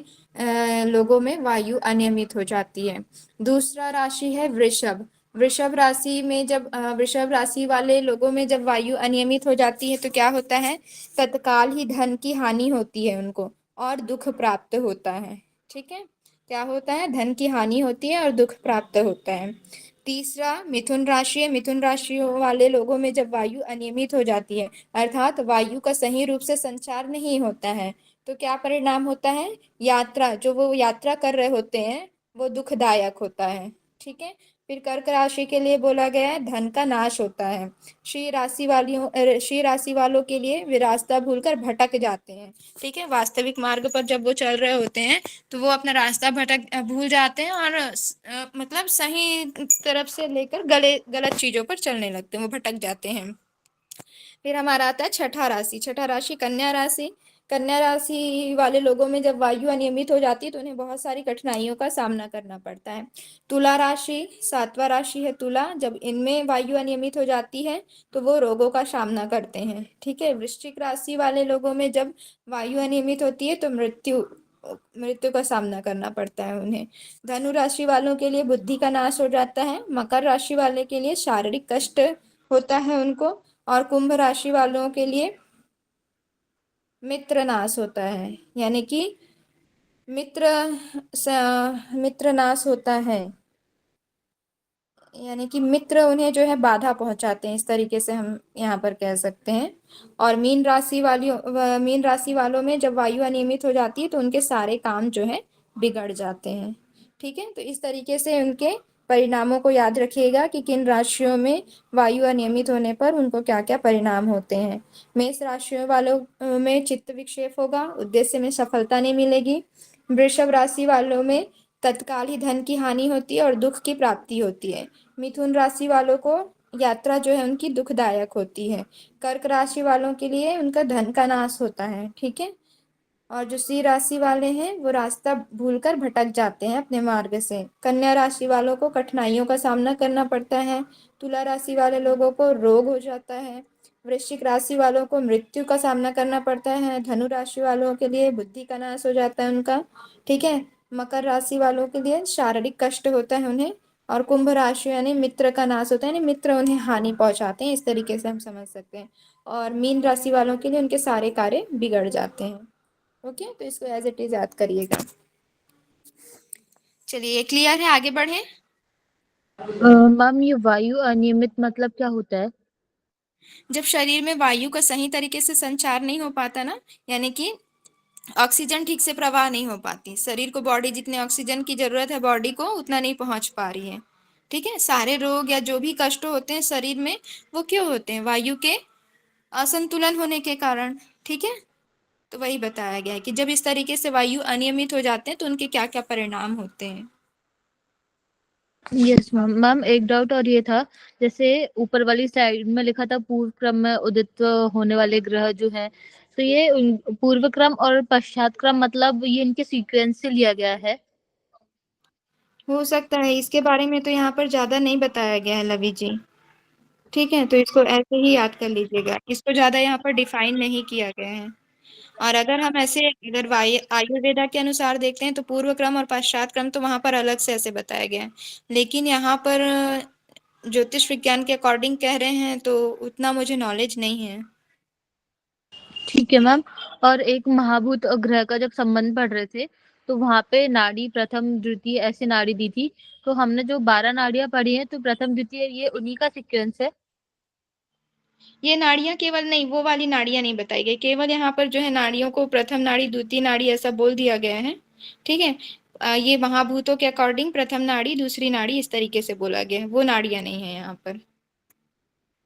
लोगों में वायु अनियमित हो जाती है। दूसरा राशि है वृषभ। वृषभ राशि में जब वृषभ राशि वाले लोगों में जब वायु अनियमित हो जाती है तो क्या होता है, तत्काल ही धन की हानि होती है उनको और दुख प्राप्त होता है। ठीक है, क्या होता है, धन की हानि होती है और दुख प्राप्त होता है। तीसरा मिथुन राशि है। मिथुन राशि वाले लोगों में जब वायु अनियमित हो जाती है, अर्थात वायु का सही रूप से संचार नहीं होता है, तो क्या परिणाम होता है, यात्रा, जो वो यात्रा कर रहे होते हैं वो दुखदायक होता है। ठीक है, फिर कर्क राशि के लिए बोला गया है धन का नाश होता है। श्री राशि वालों के लिए वे रास्ता भूलकर भटक जाते हैं। ठीक है, वास्तविक मार्ग पर जब वो चल रहे होते हैं तो वो अपना रास्ता भूल जाते हैं और मतलब सही तरफ से लेकर गलत चीजों पर चलने लगते हैं, वो भटक जाते हैं। फिर हमारा आता है छठा राशि। छठा राशि कन्या राशि। कन्या राशि वाले लोगों में जब वायु अनियमित हो जाती है तो उन्हें बहुत सारी कठिनाइयों का सामना करना पड़ता है। तुला राशि, सातवां राशि है तुला, जब इनमें वायु अनियमित हो जाती है तो वो रोगों का सामना करते हैं। ठीक है, वृश्चिक राशि वाले लोगों में जब वायु अनियमित होती है तो मृत्यु का सामना करना पड़ता है उन्हें। धनु राशि वालों के लिए बुद्धि का नाश हो जाता है। मकर राशि वाले के लिए शारीरिक कष्ट होता है उनको, और कुंभ राशि वालों के लिए मित्र नाश होता है, यानी कि मित्र मित्र नाश होता है, यानी कि मित्र उन्हें जो है बाधा पहुंचाते हैं, इस तरीके से हम यहाँ पर कह सकते हैं। और मीन राशि वालों में जब वायु अनियमित हो जाती है तो उनके सारे काम जो है बिगड़ जाते हैं। ठीक है, तो इस तरीके से उनके परिणामों को याद रखिएगा कि किन राशियों में वायु अनियमित होने पर उनको क्या क्या परिणाम होते हैं। मेष राशियों वालों में चित्त विक्षेप होगा, उद्देश्य में सफलता नहीं मिलेगी। वृषभ राशि वालों में तत्काल ही धन की हानि होती है और दुख की प्राप्ति होती है। मिथुन राशि वालों को यात्रा जो है उनकी दुखदायक होती है। कर्क राशि वालों के लिए उनका धन का नाश होता है। ठीक है, और जो सिंह राशि वाले हैं वो रास्ता भूलकर भटक जाते हैं अपने मार्ग से। कन्या राशि वालों को कठिनाइयों का सामना करना पड़ता है। तुला राशि वाले लोगों को रोग हो जाता है। वृश्चिक राशि वालों को मृत्यु का सामना करना पड़ता है। धनु राशि वालों के लिए बुद्धि का नाश हो जाता है उनका। ठीक है, मकर राशि वालों के लिए शारीरिक कष्ट होता है उन्हें, और कुंभ राशि यानी मित्र का नाश होता है, यानी मित्र उन्हें हानि पहुंचाते हैं, इस तरीके से हम समझ सकते हैं। और मीन राशि वालों के लिए उनके सारे कार्य बिगड़ जाते हैं। ओके, तो इसको एज इट इज याद करिएगा। चलिए, क्लियर है, आगे बढ़े। मैम ये वायु अनियमित मतलब क्या होता है? जब शरीर में वायु का सही तरीके से संचार नहीं हो पाता ना, यानी कि ऑक्सीजन ठीक से प्रवाह नहीं हो पाती, शरीर को बॉडी जितने ऑक्सीजन की जरूरत है बॉडी को उतना नहीं पहुंच पा रही है। ठीक है, सारे रोग या जो भी कष्ट होते हैं शरीर में वो क्यों होते हैं, वायु के असंतुलन होने के कारण। ठीक है, तो वही बताया गया है कि जब इस तरीके से वायु अनियमित हो जाते हैं तो उनके क्या क्या परिणाम होते हैं। Yes ma'am. मैम एक डाउट और ये था, जैसे ऊपर वाली साइड में लिखा था पूर्व क्रम में उदित होने वाले ग्रह जो हैं, तो ये पूर्व क्रम और पश्चात क्रम मतलब ये इनके सीक्वेंस से लिया गया है? हो सकता है, इसके बारे में तो यहाँ पर ज्यादा नहीं बताया गया है लवी जी। ठीक है, तो इसको ऐसे ही याद कर लीजिएगा, इसको ज्यादा यहाँ पर डिफाइन नहीं किया गया है। और अगर हम ऐसे अगर आयुर्वेदा के अनुसार देखते हैं तो पूर्व क्रम और पश्चात क्रम तो वहां पर अलग से ऐसे बताया गया है, लेकिन यहाँ पर ज्योतिष विज्ञान के अकॉर्डिंग कह रहे हैं तो उतना मुझे नॉलेज नहीं है। ठीक है मैम। और एक महाभूत ग्रह का जब संबंध पढ़ रहे थे तो वहां पे नाड़ी प्रथम द्वितीय ऐसी नाड़ी दी थी, तो हमने जो 12 नाड़ियां पढ़ी हैं तो प्रथम द्वितीय ये उन्हीं का सीक्वेंस है? ये नाड़ियां केवल नहीं, वो वाली नाड़ियां नहीं बताई गई, केवल यहाँ पर जो है नाड़ियों को प्रथम नाड़ी द्वितीय नाड़ी ऐसा बोल दिया गया है। ठीक है, ये महाभूतों के अकॉर्डिंग प्रथम नाड़ी दूसरी नाड़ी इस तरीके से बोला गया है, वो नाड़ियां नहीं है यहाँ पर।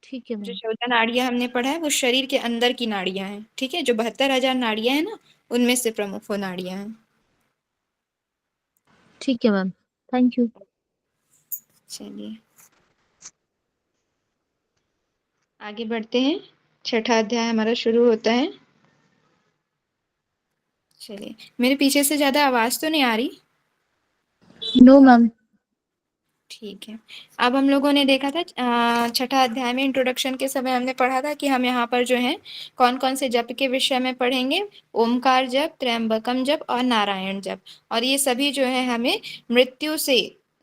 ठीक है जो मैम। 14 नाड़ियां हमने पढ़ा है वो शरीर के अंदर की नाड़ियां हैं। ठीक है, जो 72,000 नाड़ियां हैं ना उनमें से प्रमुख वो नाड़ियां हैं। ठीक है मैम, थैंक यू। चलिए आगे बढ़ते हैं, छठा अध्याय हमारा शुरू होता है। चलिए, मेरे पीछे से ज्यादा आवाज तो नहीं आ रही? No ma'am. ठीक है, अब हम लोगों ने देखा था छठा अध्याय में इंट्रोडक्शन के समय हमने पढ़ा था कि हम यहाँ पर जो है कौन कौन से जप के विषय में पढ़ेंगे, ओमकार जप, त्र्यंबकम जप और नारायण जप। और ये सभी जो है हमें मृत्यु से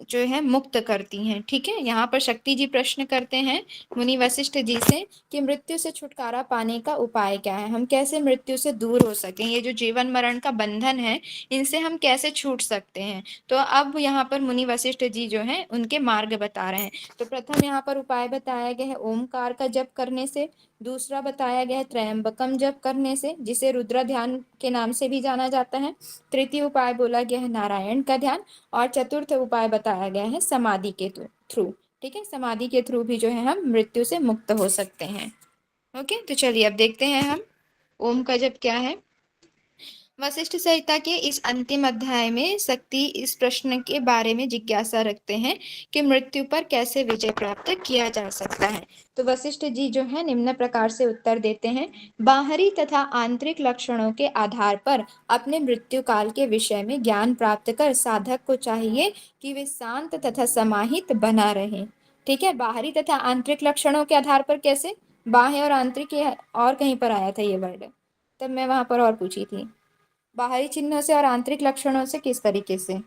जो है मुक्त करती हैं। ठीक है, यहाँ पर शक्ति जी प्रश्न करते हैं मुनि वशिष्ठ जी से कि मृत्यु से छुटकारा पाने का उपाय क्या है, हम कैसे मृत्यु से दूर हो सकें, ये जो जीवन मरण का बंधन है इनसे हम कैसे छूट सकते हैं। तो अब यहाँ पर मुनि वशिष्ठ जी जो हैं उनके मार्ग बता रहे हैं। तो प्रथम यहाँ पर उपाय बताया गया है ओमकार का जप करने से, दूसरा बताया गया है त्रयंबकम जप करने से, जिसे रुद्र ध्यान के नाम से भी जाना जाता है, तृतीय उपाय बोला गया है नारायण का ध्यान, और चतुर्थ उपाय बताया गया है समाधि के थ्रू। ठीक है, समाधि के थ्रू भी जो है हम मृत्यु से मुक्त हो सकते हैं। ओके, तो चलिए अब देखते हैं हम ओम का जप क्या है। वशिष्ठ संहिता के इस अंतिम अध्याय में शक्ति इस प्रश्न के बारे में जिज्ञासा रखते हैं कि मृत्यु पर कैसे विजय प्राप्त किया जा सकता है। तो वशिष्ठ जी जो है निम्न प्रकार से उत्तर देते हैं, बाहरी तथा आंतरिक लक्षणों के आधार पर अपने मृत्यु काल के विषय में ज्ञान प्राप्त कर साधक को चाहिए कि वे शांत तथा समाहित बना रहे। ठीक है, बाहरी तथा आंतरिक लक्षणों के आधार पर कैसे, बाह्य और आंतरिक और कहीं पर आया था ये वर्ड, तब मैं वहां पर और पूछी थी, बाहरी चिन्हों से और आंतरिक लक्षणों से किस तरीके से,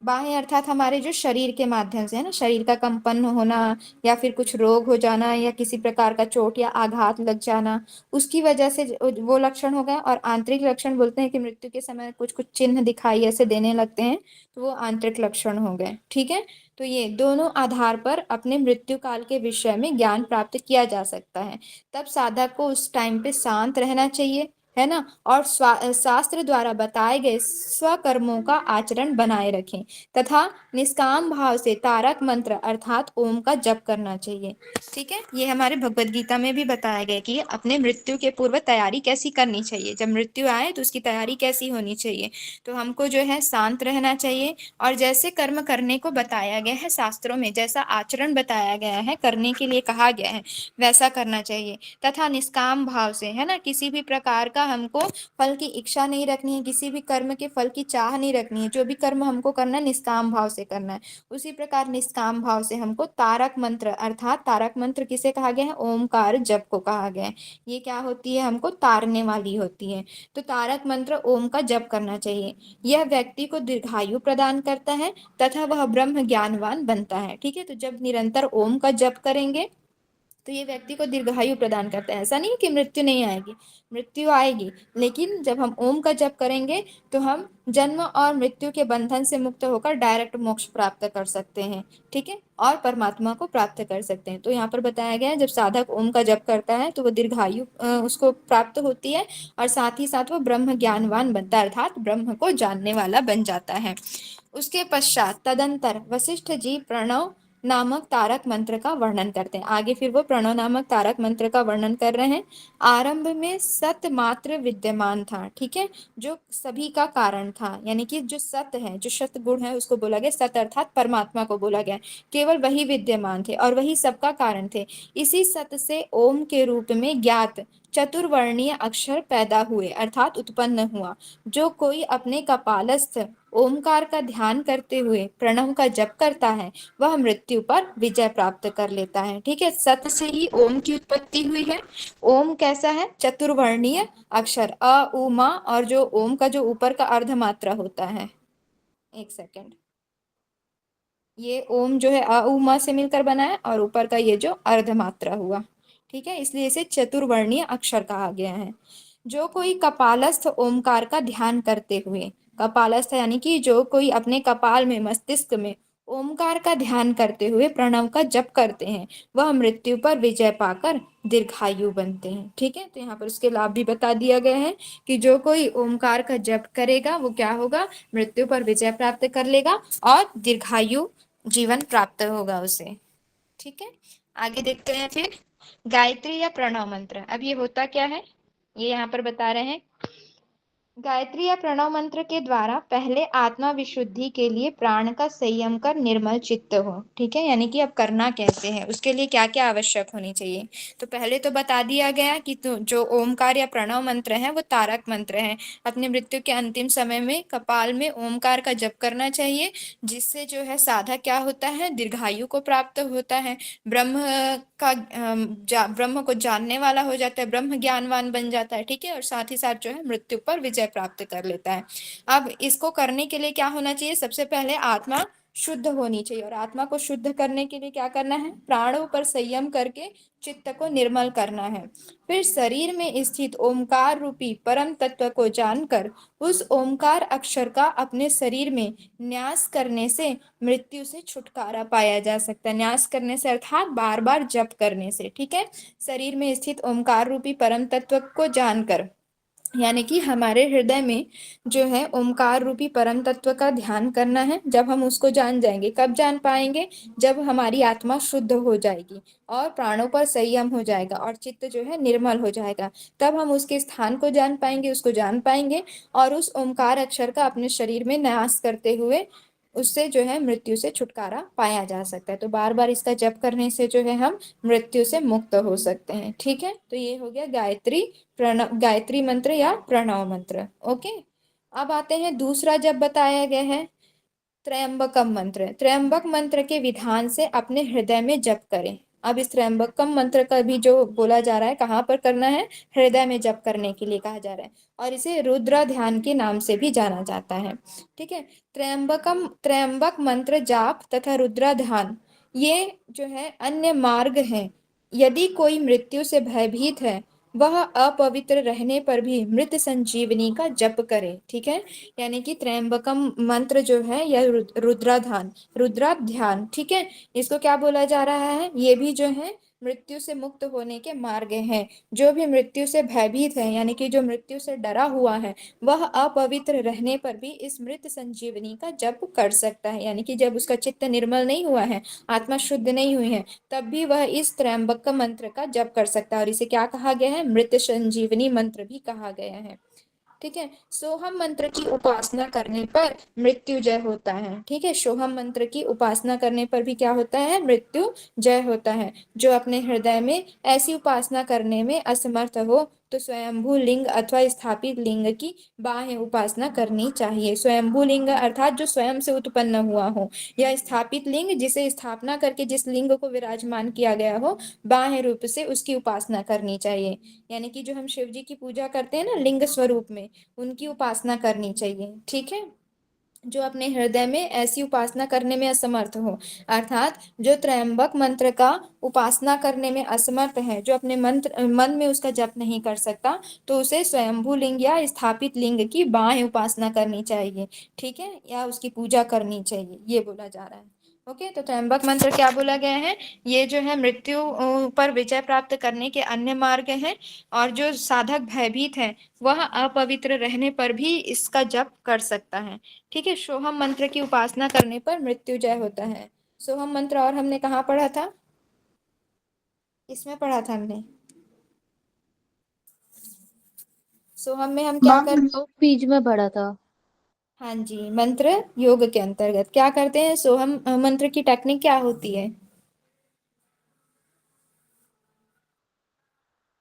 बाह्य अर्थात हमारे जो शरीर के माध्यम से है ना, शरीर का कंपन होना या फिर कुछ रोग हो जाना या किसी प्रकार का चोट या आघात लग जाना, उसकी वजह से वो लक्षण हो गए। और आंतरिक लक्षण बोलते हैं कि मृत्यु के समय कुछ कुछ चिन्ह दिखाई ऐसे देने लगते हैं, तो वो आंतरिक लक्षण हो गए। ठीक है, तो ये दोनों आधार पर अपने मृत्यु काल के विषय में ज्ञान प्राप्त किया जा सकता है। तब साधक को उस टाइम पे शांत रहना चाहिए, है ना, और शास्त्र द्वारा बताए गए स्वकर्मों का आचरण बनाए रखें तथा निष्काम भाव से तारक मंत्र अर्थात ओम का जप करना चाहिए। ठीक है, ये हमारे भगवत गीता में भी बताया गया कि अपने मृत्यु के पूर्व तैयारी कैसी करनी चाहिए, जब मृत्यु आए तो उसकी तैयारी कैसी होनी चाहिए। तो हमको जो है शांत रहना चाहिए और जैसे कर्म करने को बताया गया है शास्त्रों में, जैसा आचरण बताया गया है करने के लिए कहा गया है वैसा करना चाहिए, तथा निष्काम भाव से, है ना, किसी भी प्रकार का हमको फल की इच्छा नहीं रखनी है, किसी भी कर्म के फल की चाह नहीं रखनी है, जो भी कर्म हमको करना है निष्काम भाव से करना है। उसी प्रकार निष्काम भाव से हमको तारक मंत्र अर्थात तारक मंत्र किसे कहा गया है, ओमकार जप को कहा गया है। ये क्या होती है, हमको तारने वाली होती है। तो तारक मंत्र ओम का जप करना चाहिए। यह व्यक्ति को दीर्घायु प्रदान करता है तथा वह ब्रह्म ज्ञानवान बनता है। ठीक है, तो जब निरंतर ओम का जप करेंगे तो ये व्यक्ति को दीर्घायु प्रदान करता है। ऐसा नहीं कि मृत्यु नहीं आएगी, मृत्यु आएगी, लेकिन जब हम ओम का जप करेंगे तो हम जन्म और मृत्यु के बंधन से मुक्त होकर डायरेक्ट मोक्ष प्राप्त कर सकते हैं। ठीक है, और परमात्मा को प्राप्त कर सकते हैं। तो यहाँ पर बताया गया है जब साधक ओम का जप करता है तो वो दीर्घायु उसको प्राप्त होती है और साथ ही साथ वो ब्रह्म ज्ञानवान बनता है अर्थात ब्रह्म को जानने वाला बन जाता है। उसके पश्चात तदंतर वशिष्ठ जी प्रणव नामक तारक मंत्र का वर्णन करते हैं। आगे फिर वो प्रणव नामक तारक मंत्र का वर्णन कर रहे हैं। आरंभ में सत मात्र विद्यमान था, ठीक है, जो सभी का कारण था, यानी कि जो सत है, जो सत गुण है उसको बोला गया, सत अर्थात परमात्मा को बोला गया, केवल वही विद्यमान थे और वही सबका कारण थे। इसी सत से ओम के रूप में ज्ञात चतुर्वर्णीय अक्षर पैदा हुए अर्थात उत्पन्न हुआ। जो कोई अपने कपालस्थ ओमकार का ध्यान करते हुए प्रणव का जप करता है वह मृत्यु पर विजय प्राप्त कर लेता है। ठीक है, सत से ही ओम की उत्पत्ति हुई है। ओम कैसा है, चतुर्वर्णीय अक्षर अ उ मा, और जो ओम का जो ऊपर का अर्ध मात्रा होता है, एक सेकेंड, ये ओम जो है अ उ म से मिलकर बना है और ऊपर का ये जो अर्ध मात्रा हुआ। ठीक है, इसलिए इसे चतुर्वर्णीय अक्षर कहा गया है। जो कोई कपालस्थ ओमकार का ध्यान करते हुए, कपालस्थ यानी कि जो कोई अपने कपाल में मस्तिष्क में ओमकार का ध्यान करते हुए प्रणव का जप करते हैं वह मृत्यु पर विजय पाकर दीर्घायु बनते हैं। ठीक है, तो यहाँ पर उसके लाभ भी बता दिया गया है कि जो कोई ओमकार का जप करेगा वो क्या होगा, मृत्यु पर विजय प्राप्त कर लेगा और दीर्घायु जीवन प्राप्त होगा उसे। ठीक है, आगे देखते हैं फिर गायत्री या प्रणव मंत्र। अब ये होता क्या है, ये यहाँ पर बता रहे हैं। गायत्री या प्रणव मंत्र के द्वारा पहले आत्मा विशुद्धि के लिए प्राण का संयम कर निर्मल चित्त हो। ठीक है, यानी कि अब करना कैसे है, उसके लिए क्या क्या आवश्यक होनी चाहिए। तो पहले तो बता दिया गया कि जो ओमकार या प्रणव मंत्र है वो तारक मंत्र है। अपने मृत्यु के अंतिम समय में कपाल में ओमकार का जप करना चाहिए, जिससे जो है साधक क्या होता है, दीर्घायु को प्राप्त होता है, ब्रह्म को जानने वाला हो जाता है, ब्रह्म ज्ञानवान बन जाता है। ठीक है, और साथ ही साथ जो है मृत्यु पर विजय विजय प्राप्त कर लेता है। अब इसको करने के लिए क्या होना चाहिए? सबसे पहले आत्मा शुद्ध होनी चाहिए, और आत्मा को शुद्ध करने के लिए क्या करना है? प्राणों पर संयम करके चित्त को निर्मल करना है। फिर शरीर में स्थित ओमकार रूपी परम तत्व को जानकर उस ओमकार अक्षर का अपने शरीर में न्यास करने से मृत्यु से छुटकारा पाया जा सकता है। न्यास करने से अर्थात बार बार जप करने से, ठीक है। शरीर में स्थित ओमकार रूपी परम तत्व को जानकर, यानी कि हमारे हृदय में जो है ओमकार रूपी परम तत्व का ध्यान करना है। जब हम उसको जान जाएंगे, कब जान पाएंगे? जब हमारी आत्मा शुद्ध हो जाएगी और प्राणों पर संयम हो जाएगा और चित्त जो है निर्मल हो जाएगा, तब हम उसके स्थान को जान पाएंगे, उसको जान पाएंगे और उस ओमकार अक्षर का अपने शरीर में न्यास करते हुए उससे जो है मृत्यु से छुटकारा पाया जा सकता है। तो बार बार इसका जप करने से जो है हम मृत्यु से मुक्त हो सकते हैं, ठीक है। तो ये हो गया गायत्री मंत्र या प्रणव मंत्र। ओके, अब आते हैं दूसरा जब बताया गया है त्र्यंबकम मंत्र। त्र्यंबक मंत्र के विधान से अपने हृदय में जप करें। अब इस त्र्यंबकम मंत्र का भी जो बोला जा रहा है, कहाँ पर करना है? हृदय में जप करने के लिए कहा जा रहा है, और इसे रुद्र ध्यान के नाम से भी जाना जाता है, ठीक है। त्र्यंबक मंत्र जाप तथा रुद्र ध्यान ये जो है अन्य मार्ग हैं। यदि कोई मृत्यु से भयभीत है, वह अपवित्र रहने पर भी मृत संजीवनी का जप करे, ठीक है। यानी कि त्र्यंबकम मंत्र जो है या रुद्रा ध्यान, ठीक है। इसको क्या बोला जा रहा है? ये भी जो है मृत्यु से मुक्त होने के मार्ग हैं। जो भी मृत्यु से भयभीत है, यानी कि जो मृत्यु से डरा हुआ है, वह अपवित्र रहने पर भी इस मृत संजीवनी का जप कर सकता है। यानी कि जब उसका चित्त निर्मल नहीं हुआ है, आत्मा शुद्ध नहीं हुई है, तब भी वह इस त्र्यंबक मंत्र का जप कर सकता है, और इसे क्या कहा गया है? मृत संजीवनी मंत्र भी कहा गया है, ठीक है। सोहम मंत्र की उपासना करने पर मृत्यु जय होता है, ठीक है। सोहम मंत्र की उपासना करने पर भी क्या होता है? मृत्यु जय होता है। जो अपने हृदय में ऐसी उपासना करने में असमर्थ हो, तो स्वयंभू लिंग अथवा स्थापित लिंग की बाह्य उपासना करनी चाहिए। स्वयंभू लिंग अर्थात जो स्वयं से उत्पन्न हुआ हो, या स्थापित लिंग जिसे स्थापना करके जिस लिंग को विराजमान किया गया हो, बाह्य रूप से उसकी उपासना करनी चाहिए। यानी कि जो हम शिव जी की पूजा करते हैं ना लिंग स्वरूप में, उनकी उपासना करनी चाहिए, ठीक है। जो अपने हृदय में ऐसी उपासना करने में असमर्थ हो, अर्थात जो त्रयंबक मंत्र का उपासना करने में असमर्थ है, जो अपने मन में उसका जप नहीं कर सकता, तो उसे स्वयंभू लिंग या स्थापित लिंग की बाह्य उपासना करनी चाहिए, ठीक है, या उसकी पूजा करनी चाहिए, ये बोला जा रहा है। ओके, तो त्र्यंबक मंत्र क्या बोला गया है? ये जो है मृत्यु पर विजय प्राप्त करने के अन्य मार्ग हैं, और जो साधक भयभीत है, वह अपवित्र रहने पर भी इसका जप कर सकता है, ठीक है। सोहम मंत्र की उपासना करने पर मृत्युजय होता है। सोहम मंत्र और हमने कहाँ पढ़ा था? इसमें पढ़ा था हमने। सोहम में हम क्या मैम कर योग बीज में पढ़ा था। हाँ जी, मंत्र योग के अंतर्गत क्या करते हैं? सोहम मंत्र की टेक्निक क्या होती है?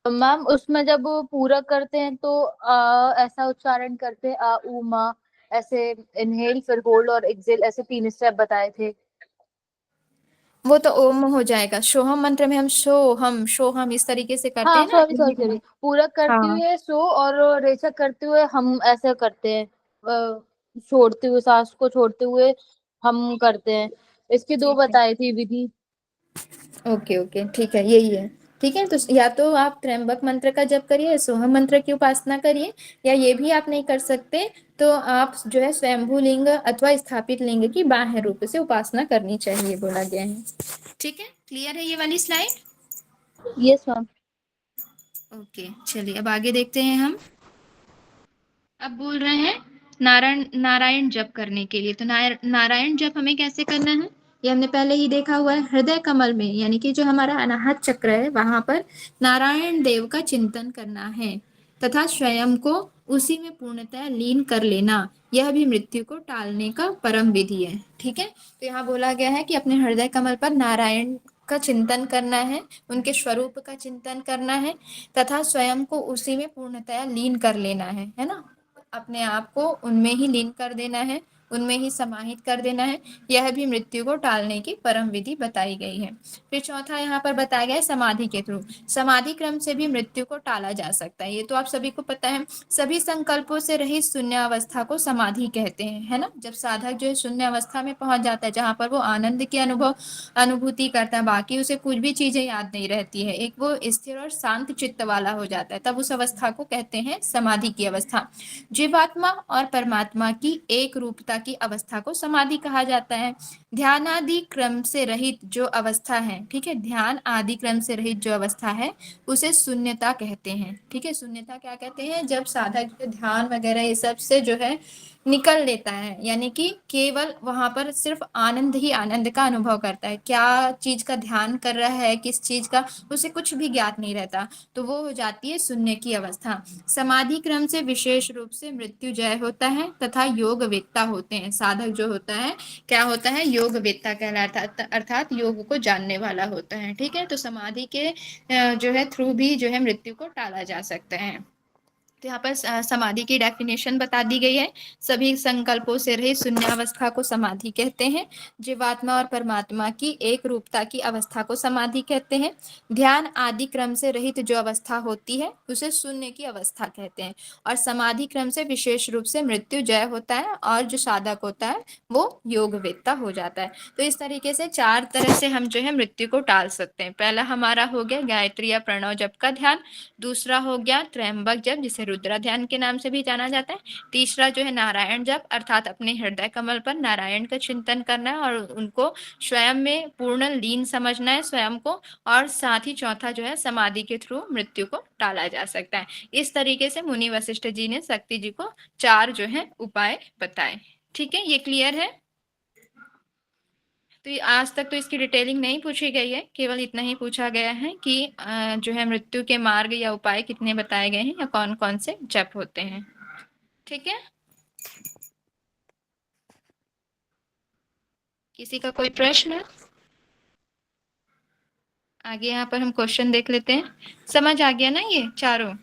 मैम उसमें जब वो पूरा करते हैं तो ऐसा उच्चारण करते हैं, आ उ मा, ऐसे इनहेल फिर होल्ड और एक्सेल, ऐसे 3 स्टेप बताए थे। वो तो ओम हो जाएगा। सोहम मंत्र में हम सोहम इस तरीके से करते हाँ हैं ना, सॉरी सॉरी सॉरी, पूरा करते हाँ हुए सो और रेचा करते हुए हम ऐसे करते हैं, छोड़ते हुए, सांस को छोड़ते हुए हम करते हैं। इसकी 2 ठीक है। बताई थी विधि। ओके ओके, ठीक है, यही है, ठीक है। तो या तो आप त्र्यंबक मंत्र का जप करिए, सोहम मंत्र की उपासना करिए, या ये भी आप नहीं कर सकते तो आप जो है स्वयंभू लिंग अथवा स्थापित लिंग की बाह्य रूप से उपासना करनी चाहिए, बोला गया है, ठीक है। क्लियर है ये वाली स्लाइड? Yes ma'am. ओके, चलिए अब आगे देखते हैं हम। अब बोल रहे हैं नारायण नारायण जप करने के लिए। तो नारायण जप हमें कैसे करना है? ये हमने पहले ही देखा हुआ है। हृदय कमल में, यानी कि जो हमारा अनाहत चक्र है, वहां पर नारायण देव का चिंतन करना है तथा स्वयं को उसी में पूर्णतः लीन कर लेना। यह भी मृत्यु को टालने का परम विधि है, ठीक है। तो यहाँ बोला गया है कि अपने हृदय कमल पर नारायण का चिंतन करना है, उनके स्वरूप का चिंतन करना है तथा स्वयं को उसी में पूर्णतः लीन कर लेना है ना, अपने आप को उनमें ही लीन कर देना है उनमें ही समाहित कर देना है। यह भी मृत्यु को टालने की परम विधि बताई गई है। फिर चौथा यहाँ पर बताया गया है समाधि के थ्रू। समाधि क्रम से भी मृत्यु को टाला जा सकता है, ये तो आप सभी को पता है। सभी संकल्पों से रहित शून्य अवस्था को समाधि कहते हैं, है ना। जब साधक जो है शून्य अवस्था में पहुंच जाता है, जहां पर वो आनंद की अनुभूति करता है, बाकी उसे कुछ भी चीजें याद नहीं रहती है, एक वो स्थिर और शांत चित्त वाला हो जाता है, तब उस अवस्था को कहते हैं समाधि की अवस्था। जीवात्मा और परमात्मा की एक रूपता की अवस्था को समाधि कहा जाता है। ध्यान आदि क्रम से रहित जो अवस्था है, ठीक है, ध्यान आदि क्रम से रहित जो अवस्था है उसे शून्यता कहते हैं। ठीक है, शून्यता क्या कहते हैं, जब साधक ध्यान वगैरह ये सब से जो है निकल लेता है, यानी कि केवल वहां पर सिर्फ आनंद ही आनंद का अनुभव करता है, क्या चीज का ध्यान कर रहा है, किस चीज का, उसे कुछ भी ज्ञात नहीं रहता, तो वो हो जाती है शून्य की अवस्था। समाधि क्रम से विशेष रूप से मृत्यु जय होता है तथा योग वेत्ता होते हैं। साधक जो होता है क्या होता है, योग वेत्ता कहलाता है, अर्थात योग को जानने वाला होता है। ठीक है, तो समाधि के जो है थ्रू भी जो है मृत्यु को टाला जा सकता है। तो यहाँ पर समाधि की डेफिनेशन बता दी गई है। सभी संकल्पों से रहित शून्यावस्था को समाधि कहते हैं। जीवात्मा और परमात्मा की एक रूपता की अवस्था को समाधि कहते हैं। ध्यान आदि क्रम से रहित जो अवस्था होती है उसे शून्य की अवस्था कहते हैं। और समाधि क्रम से विशेष रूप से मृत्यु जय होता है और जो साधक होता है वो योगवेत्ता हो जाता है। तो इस तरीके से 4 तरह से हम जो है मृत्यु को टाल सकते हैं। पहला हमारा हो गया गायत्री या प्रणव जप का ध्यान। दूसरा हो गया त्र्यंबक जप, जिसे रुद्रा ध्यान के नाम से भी जाना जाता है। तीसरा जो है नारायण जप, अर्थात अपने हृदय कमल पर नारायण का चिंतन करना है और उनको स्वयं में पूर्ण लीन समझना है स्वयं को। और साथ ही चौथा जो है समाधि के थ्रू मृत्यु को टाला जा सकता है। इस तरीके से मुनि वशिष्ठ जी ने शक्ति जी को 4 जो है उपाय बताए। ठीक है, ये क्लियर है। तो आज तक तो इसकी डिटेलिंग नहीं पूछी गई है, केवल इतना ही पूछा गया है कि जो है मृत्यु के मार्ग या उपाय कितने बताए गए हैं या कौन कौन से जप होते हैं। ठीक है, किसी का कोई प्रश्न? आगे यहाँ पर हम क्वेश्चन देख लेते हैं। समझ आ गया ना ये चारों?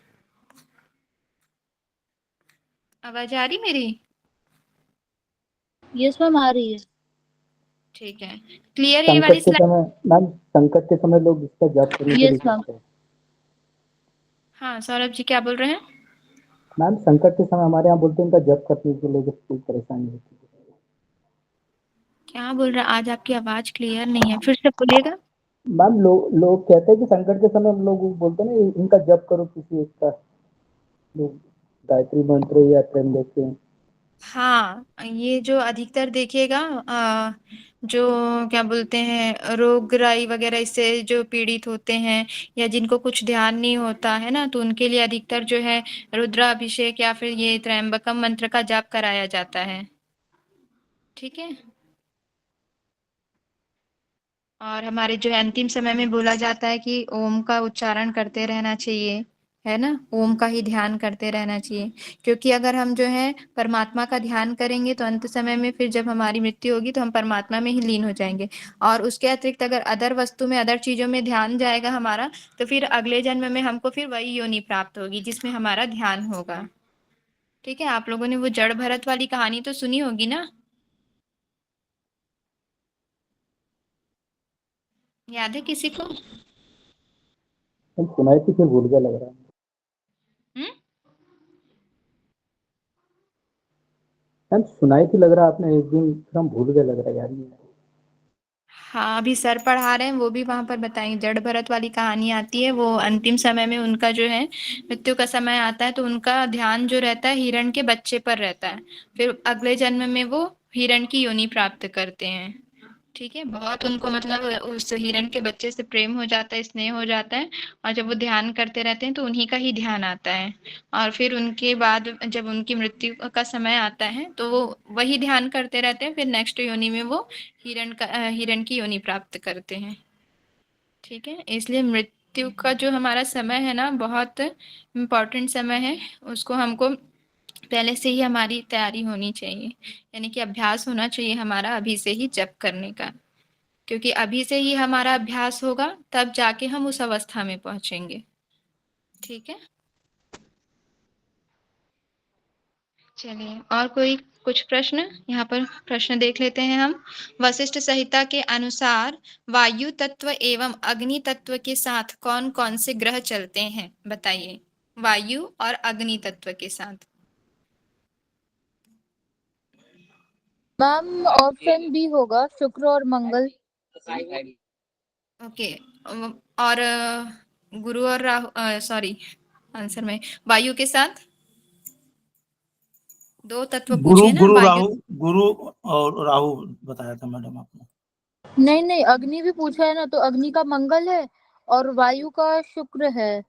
आवाज आ रही मेरी? यस मैम, आ रही है। ठीक है, क्लियर ये वाली संकट के स्लाइड? समय मैम, संकट के समय लोग इसका जप करने के लिए यस मैम। कहते हैं। हाँ सौरभ जी क्या बोल रहे हैं? मैम, संकट के समय हमारे यहाँ बोलते हैं इनका जप करने के लिए जब कोई परेशानी होती है। क्या बोल रहे हैं? आज आपकी आवाज क्लियर नहीं है, फिर से बोलिएगा। मैम, लोग कहते हैं कि संकट के समय हम लोग बोलते हैं ना इनका जप करो, किसी एक का, लोग गायत्री मंत्र या त्र्यंबक के। हाँ, ये जो अधिकतर देखिएगा जो क्या बोलते हैं रोगराई वगैरह इससे जो पीड़ित होते हैं या जिनको कुछ ध्यान नहीं होता है ना, तो उनके लिए अधिकतर जो है रुद्राभिषेक या फिर ये त्र्यंबकम मंत्र का जाप कराया जाता है। ठीक है, और हमारे जो है अंतिम समय में बोला जाता है कि ओम का उच्चारण करते रहना चाहिए, है ना, ओम का ही ध्यान करते रहना चाहिए। क्योंकि अगर हम जो है परमात्मा का ध्यान करेंगे तो अंत समय में फिर जब हमारी मृत्यु होगी तो हम परमात्मा में ही लीन हो जाएंगे। और उसके अतिरिक्त अगर अदर वस्तु में, अदर चीजों में ध्यान जाएगा हमारा, तो फिर अगले जन्म में हमको फिर वही योनि प्राप्त होगी जिसमें हमारा ध्यान होगा। ठीक है, आप लोगों ने वो जड़ भरत वाली कहानी तो सुनी होगी ना? याद है किसी को? हम सुनाई थी, फिर भूल गया लग रहा है। हम्म, मैम, सुनाई थी लग रहा है आपने एक दिन, फिर हम भूल गए लग रहा है यार ये। हाँ, अभी सर पढ़ा रहे हैं, वो भी वहां पर बताएंगे। जड़ भरत वाली कहानी आती है, वो अंतिम समय में उनका जो है मृत्यु का समय आता है तो उनका ध्यान जो रहता है हिरण के बच्चे पर रहता है। फिर अगले जन्म में वो हिरण की योनि प्राप्त करते हैं। ठीक है, बहुत उनको मतलब उस हिरण के बच्चे से प्रेम हो जाता है, स्नेह हो जाता है। और जब वो ध्यान करते रहते हैं तो उन्हीं का ही ध्यान आता है। और फिर उनके बाद जब उनकी मृत्यु का समय आता है तो वो वही ध्यान करते रहते हैं, फिर नेक्स्ट योनि में वो हिरण की योनि प्राप्त करते हैं। ठीक है, इसलिए मृत्यु का जो हमारा समय है ना, बहुत इम्पोर्टेंट समय है। उसको हमको पहले से ही हमारी तैयारी होनी चाहिए, यानी कि अभ्यास होना चाहिए हमारा अभी से ही जप करने का। क्योंकि अभी से ही हमारा अभ्यास होगा तब जाके हम उस अवस्था में पहुंचेंगे। ठीक है, चलिए और कोई कुछ प्रश्न? यहाँ पर प्रश्न देख लेते हैं हम। वशिष्ठ संहिता के अनुसार वायु तत्व एवं अग्नि तत्व के साथ कौन कौन से ग्रह चलते हैं, बताइए। वायु और अग्नि तत्व के साथ। मैम ऑप्शन बी होगा, शुक्र और मंगल। ओके। और गुरु और राहु, सॉरी आंसर में वायु के साथ दो तत्व गुरु पूछिए ना, गुरु वायु। राहु, गुरु और राहु बताया था मैडम आपने। नहीं नहीं, अग्नि भी पूछा है ना, तो अग्नि का मंगल है और वायु का शुक्र है।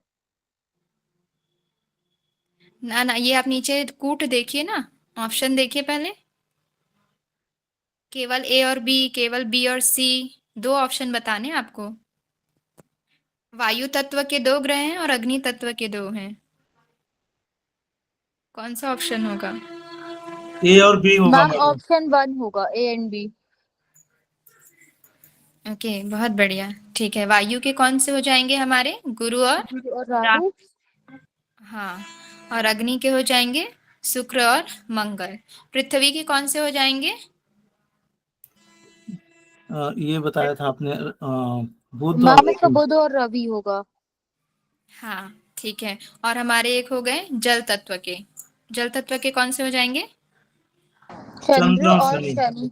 ना ना, ये आप नीचे कूट देखिए ना, ऑप्शन देखिए पहले। केवल ए और बी, केवल बी और सी, दो ऑप्शन बताने हैं आपको। वायु तत्व के दो ग्रह हैं और अग्नि तत्व के दो हैं। कौन सा ऑप्शन होगा? ए और बी होगा मैम मैडम। ऑप्शन वन होगा, ए एंड बी। ओके, बहुत बढ़िया। ठीक है, वायु के कौन से हो जाएंगे हमारे? गुरु और गुरु और राहु। राहु। हाँ। और अग्नि के हो जाएंगे शुक्र और मंगल। पृथ्वी के कौन से हो जाएंगे? ये बताया था आपने, बुध और मैम इसका रवि। बुध और रवि होगा। हाँ ठीक है। और हमारे एक हो गए जल तत्व के। जल तत्व के कौन से हो जाएंगे? चंद्र चंद्र और और शनि। शनि।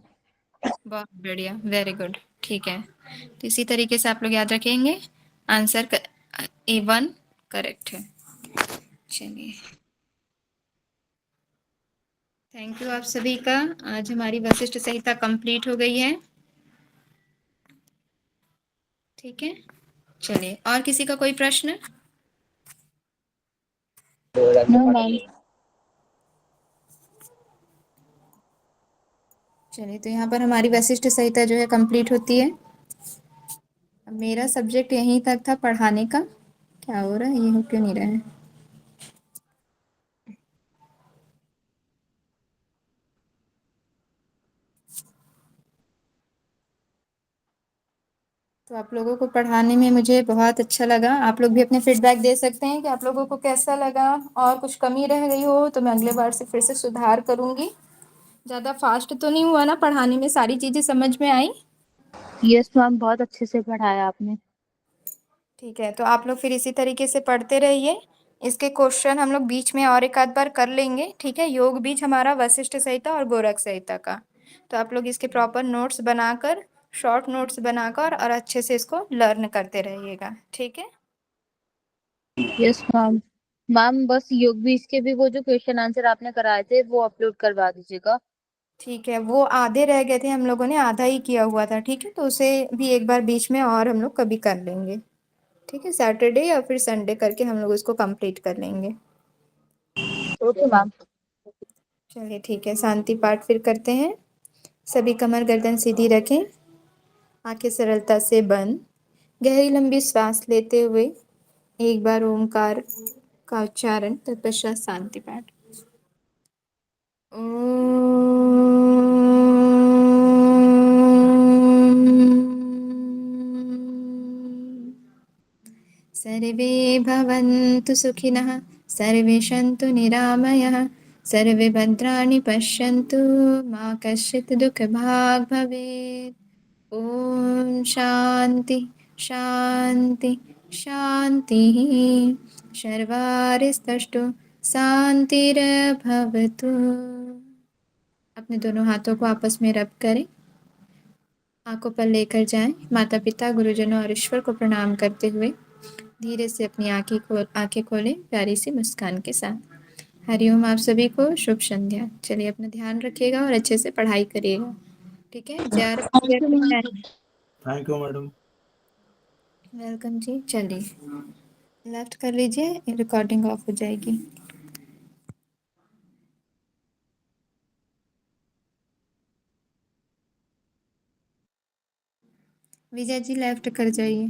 बहुत बढ़िया, वेरी गुड। ठीक है, तो इसी तरीके से आप लोग याद रखेंगे। आंसर A1 करेक्ट है। चलिए, थैंक यू आप सभी का। आज हमारी वशिष्ठ संहिता कंप्लीट हो गई है। ठीक है, चलिए और किसी का कोई प्रश्न? No ma'am. चलिए, तो यहाँ पर हमारी वशिष्ठ संहिता जो है कंप्लीट होती है। अब मेरा सब्जेक्ट यहीं तक था पढ़ाने का। क्या हो रहा है, ये हो क्यों नहीं रहा है? तो आप लोगों को पढ़ाने में मुझे बहुत अच्छा लगा। आप लोग भी अपने फीडबैक दे सकते हैं कि आप लोगों को कैसा लगा, और कुछ कमी रह गई हो तो मैं अगले बार से फिर से सुधार करूँगी। ज़्यादा फास्ट तो नहीं हुआ ना पढ़ाने में? सारी चीज़ें समझ में आई? यस मैम, बहुत अच्छे से पढ़ाया आपने। ठीक है, तो आप लोग फिर इसी तरीके से पढ़ते रहिए। इसके क्वेश्चन हम लोग बीच में और एक आध बार कर लेंगे। ठीक है, योग बीज हमारा वशिष्ठ संहिता और गोरख संहिता का। तो आप लोग इसके प्रॉपर नोट्स बनाकर, शॉर्ट नोट्स बनाकर और अच्छे से इसको लर्न करते रहिएगा। ठीक है। Yes ma'am. मैम बस योग बीज के भी वो जो क्वेश्चन आंसर आपने कराए थे वो अपलोड करवा दीजिएगा। ठीक है, वो आधे रह गए थे, हम लोगों ने आधा ही किया हुआ था। ठीक है, तो उसे भी एक बार बीच में और हम लोग कभी कर लेंगे। ठीक है, सैटरडे या फिर संडे करके हम लोग इसको कंप्लीट कर लेंगे। Okay ma'am. चलिए ठीक है, शांति पाठ फिर करते हैं। सभी कमर गर्दन सीधी रखें, आंखें सरलता से बंद। गहरी लंबी सांस लेते हुए एक बार ओमकार का उच्चारण, तत्पश्चात शांति पाठ। सर्वे भवन्तु सुखिनः, सर्वे सन्तु निरामयः, सर्वे भद्राणि पश्यन्तु, मा कश्चित् दुःखभाग् भवेत्। ॐ शान्ति शान्ति शान्तिः। सर्वारिस्तष्टु शान्तिर्भवतु। अपने दोनों हाथों को आपस में रब करें, आंखों पर लेकर जाएं। माता पिता, गुरुजनों और ईश्वर को प्रणाम करते हुए धीरे से अपनी आंखें खोलें, प्यारी सी मुस्कान के साथ। हरिओम आप सभी को शुभ संध्या। चलिए, अपना ध्यान रखिएगा और अच्छे से पढ़ाई करिएगा। ठीक है, Jai thank you ma'am. Thank you madam. Welcome जी। चलिए, लेफ्ट कर लीजिए, रिकॉर्डिंग ऑफ हो जाएगी। विजय जी लेफ्ट कर जाइए।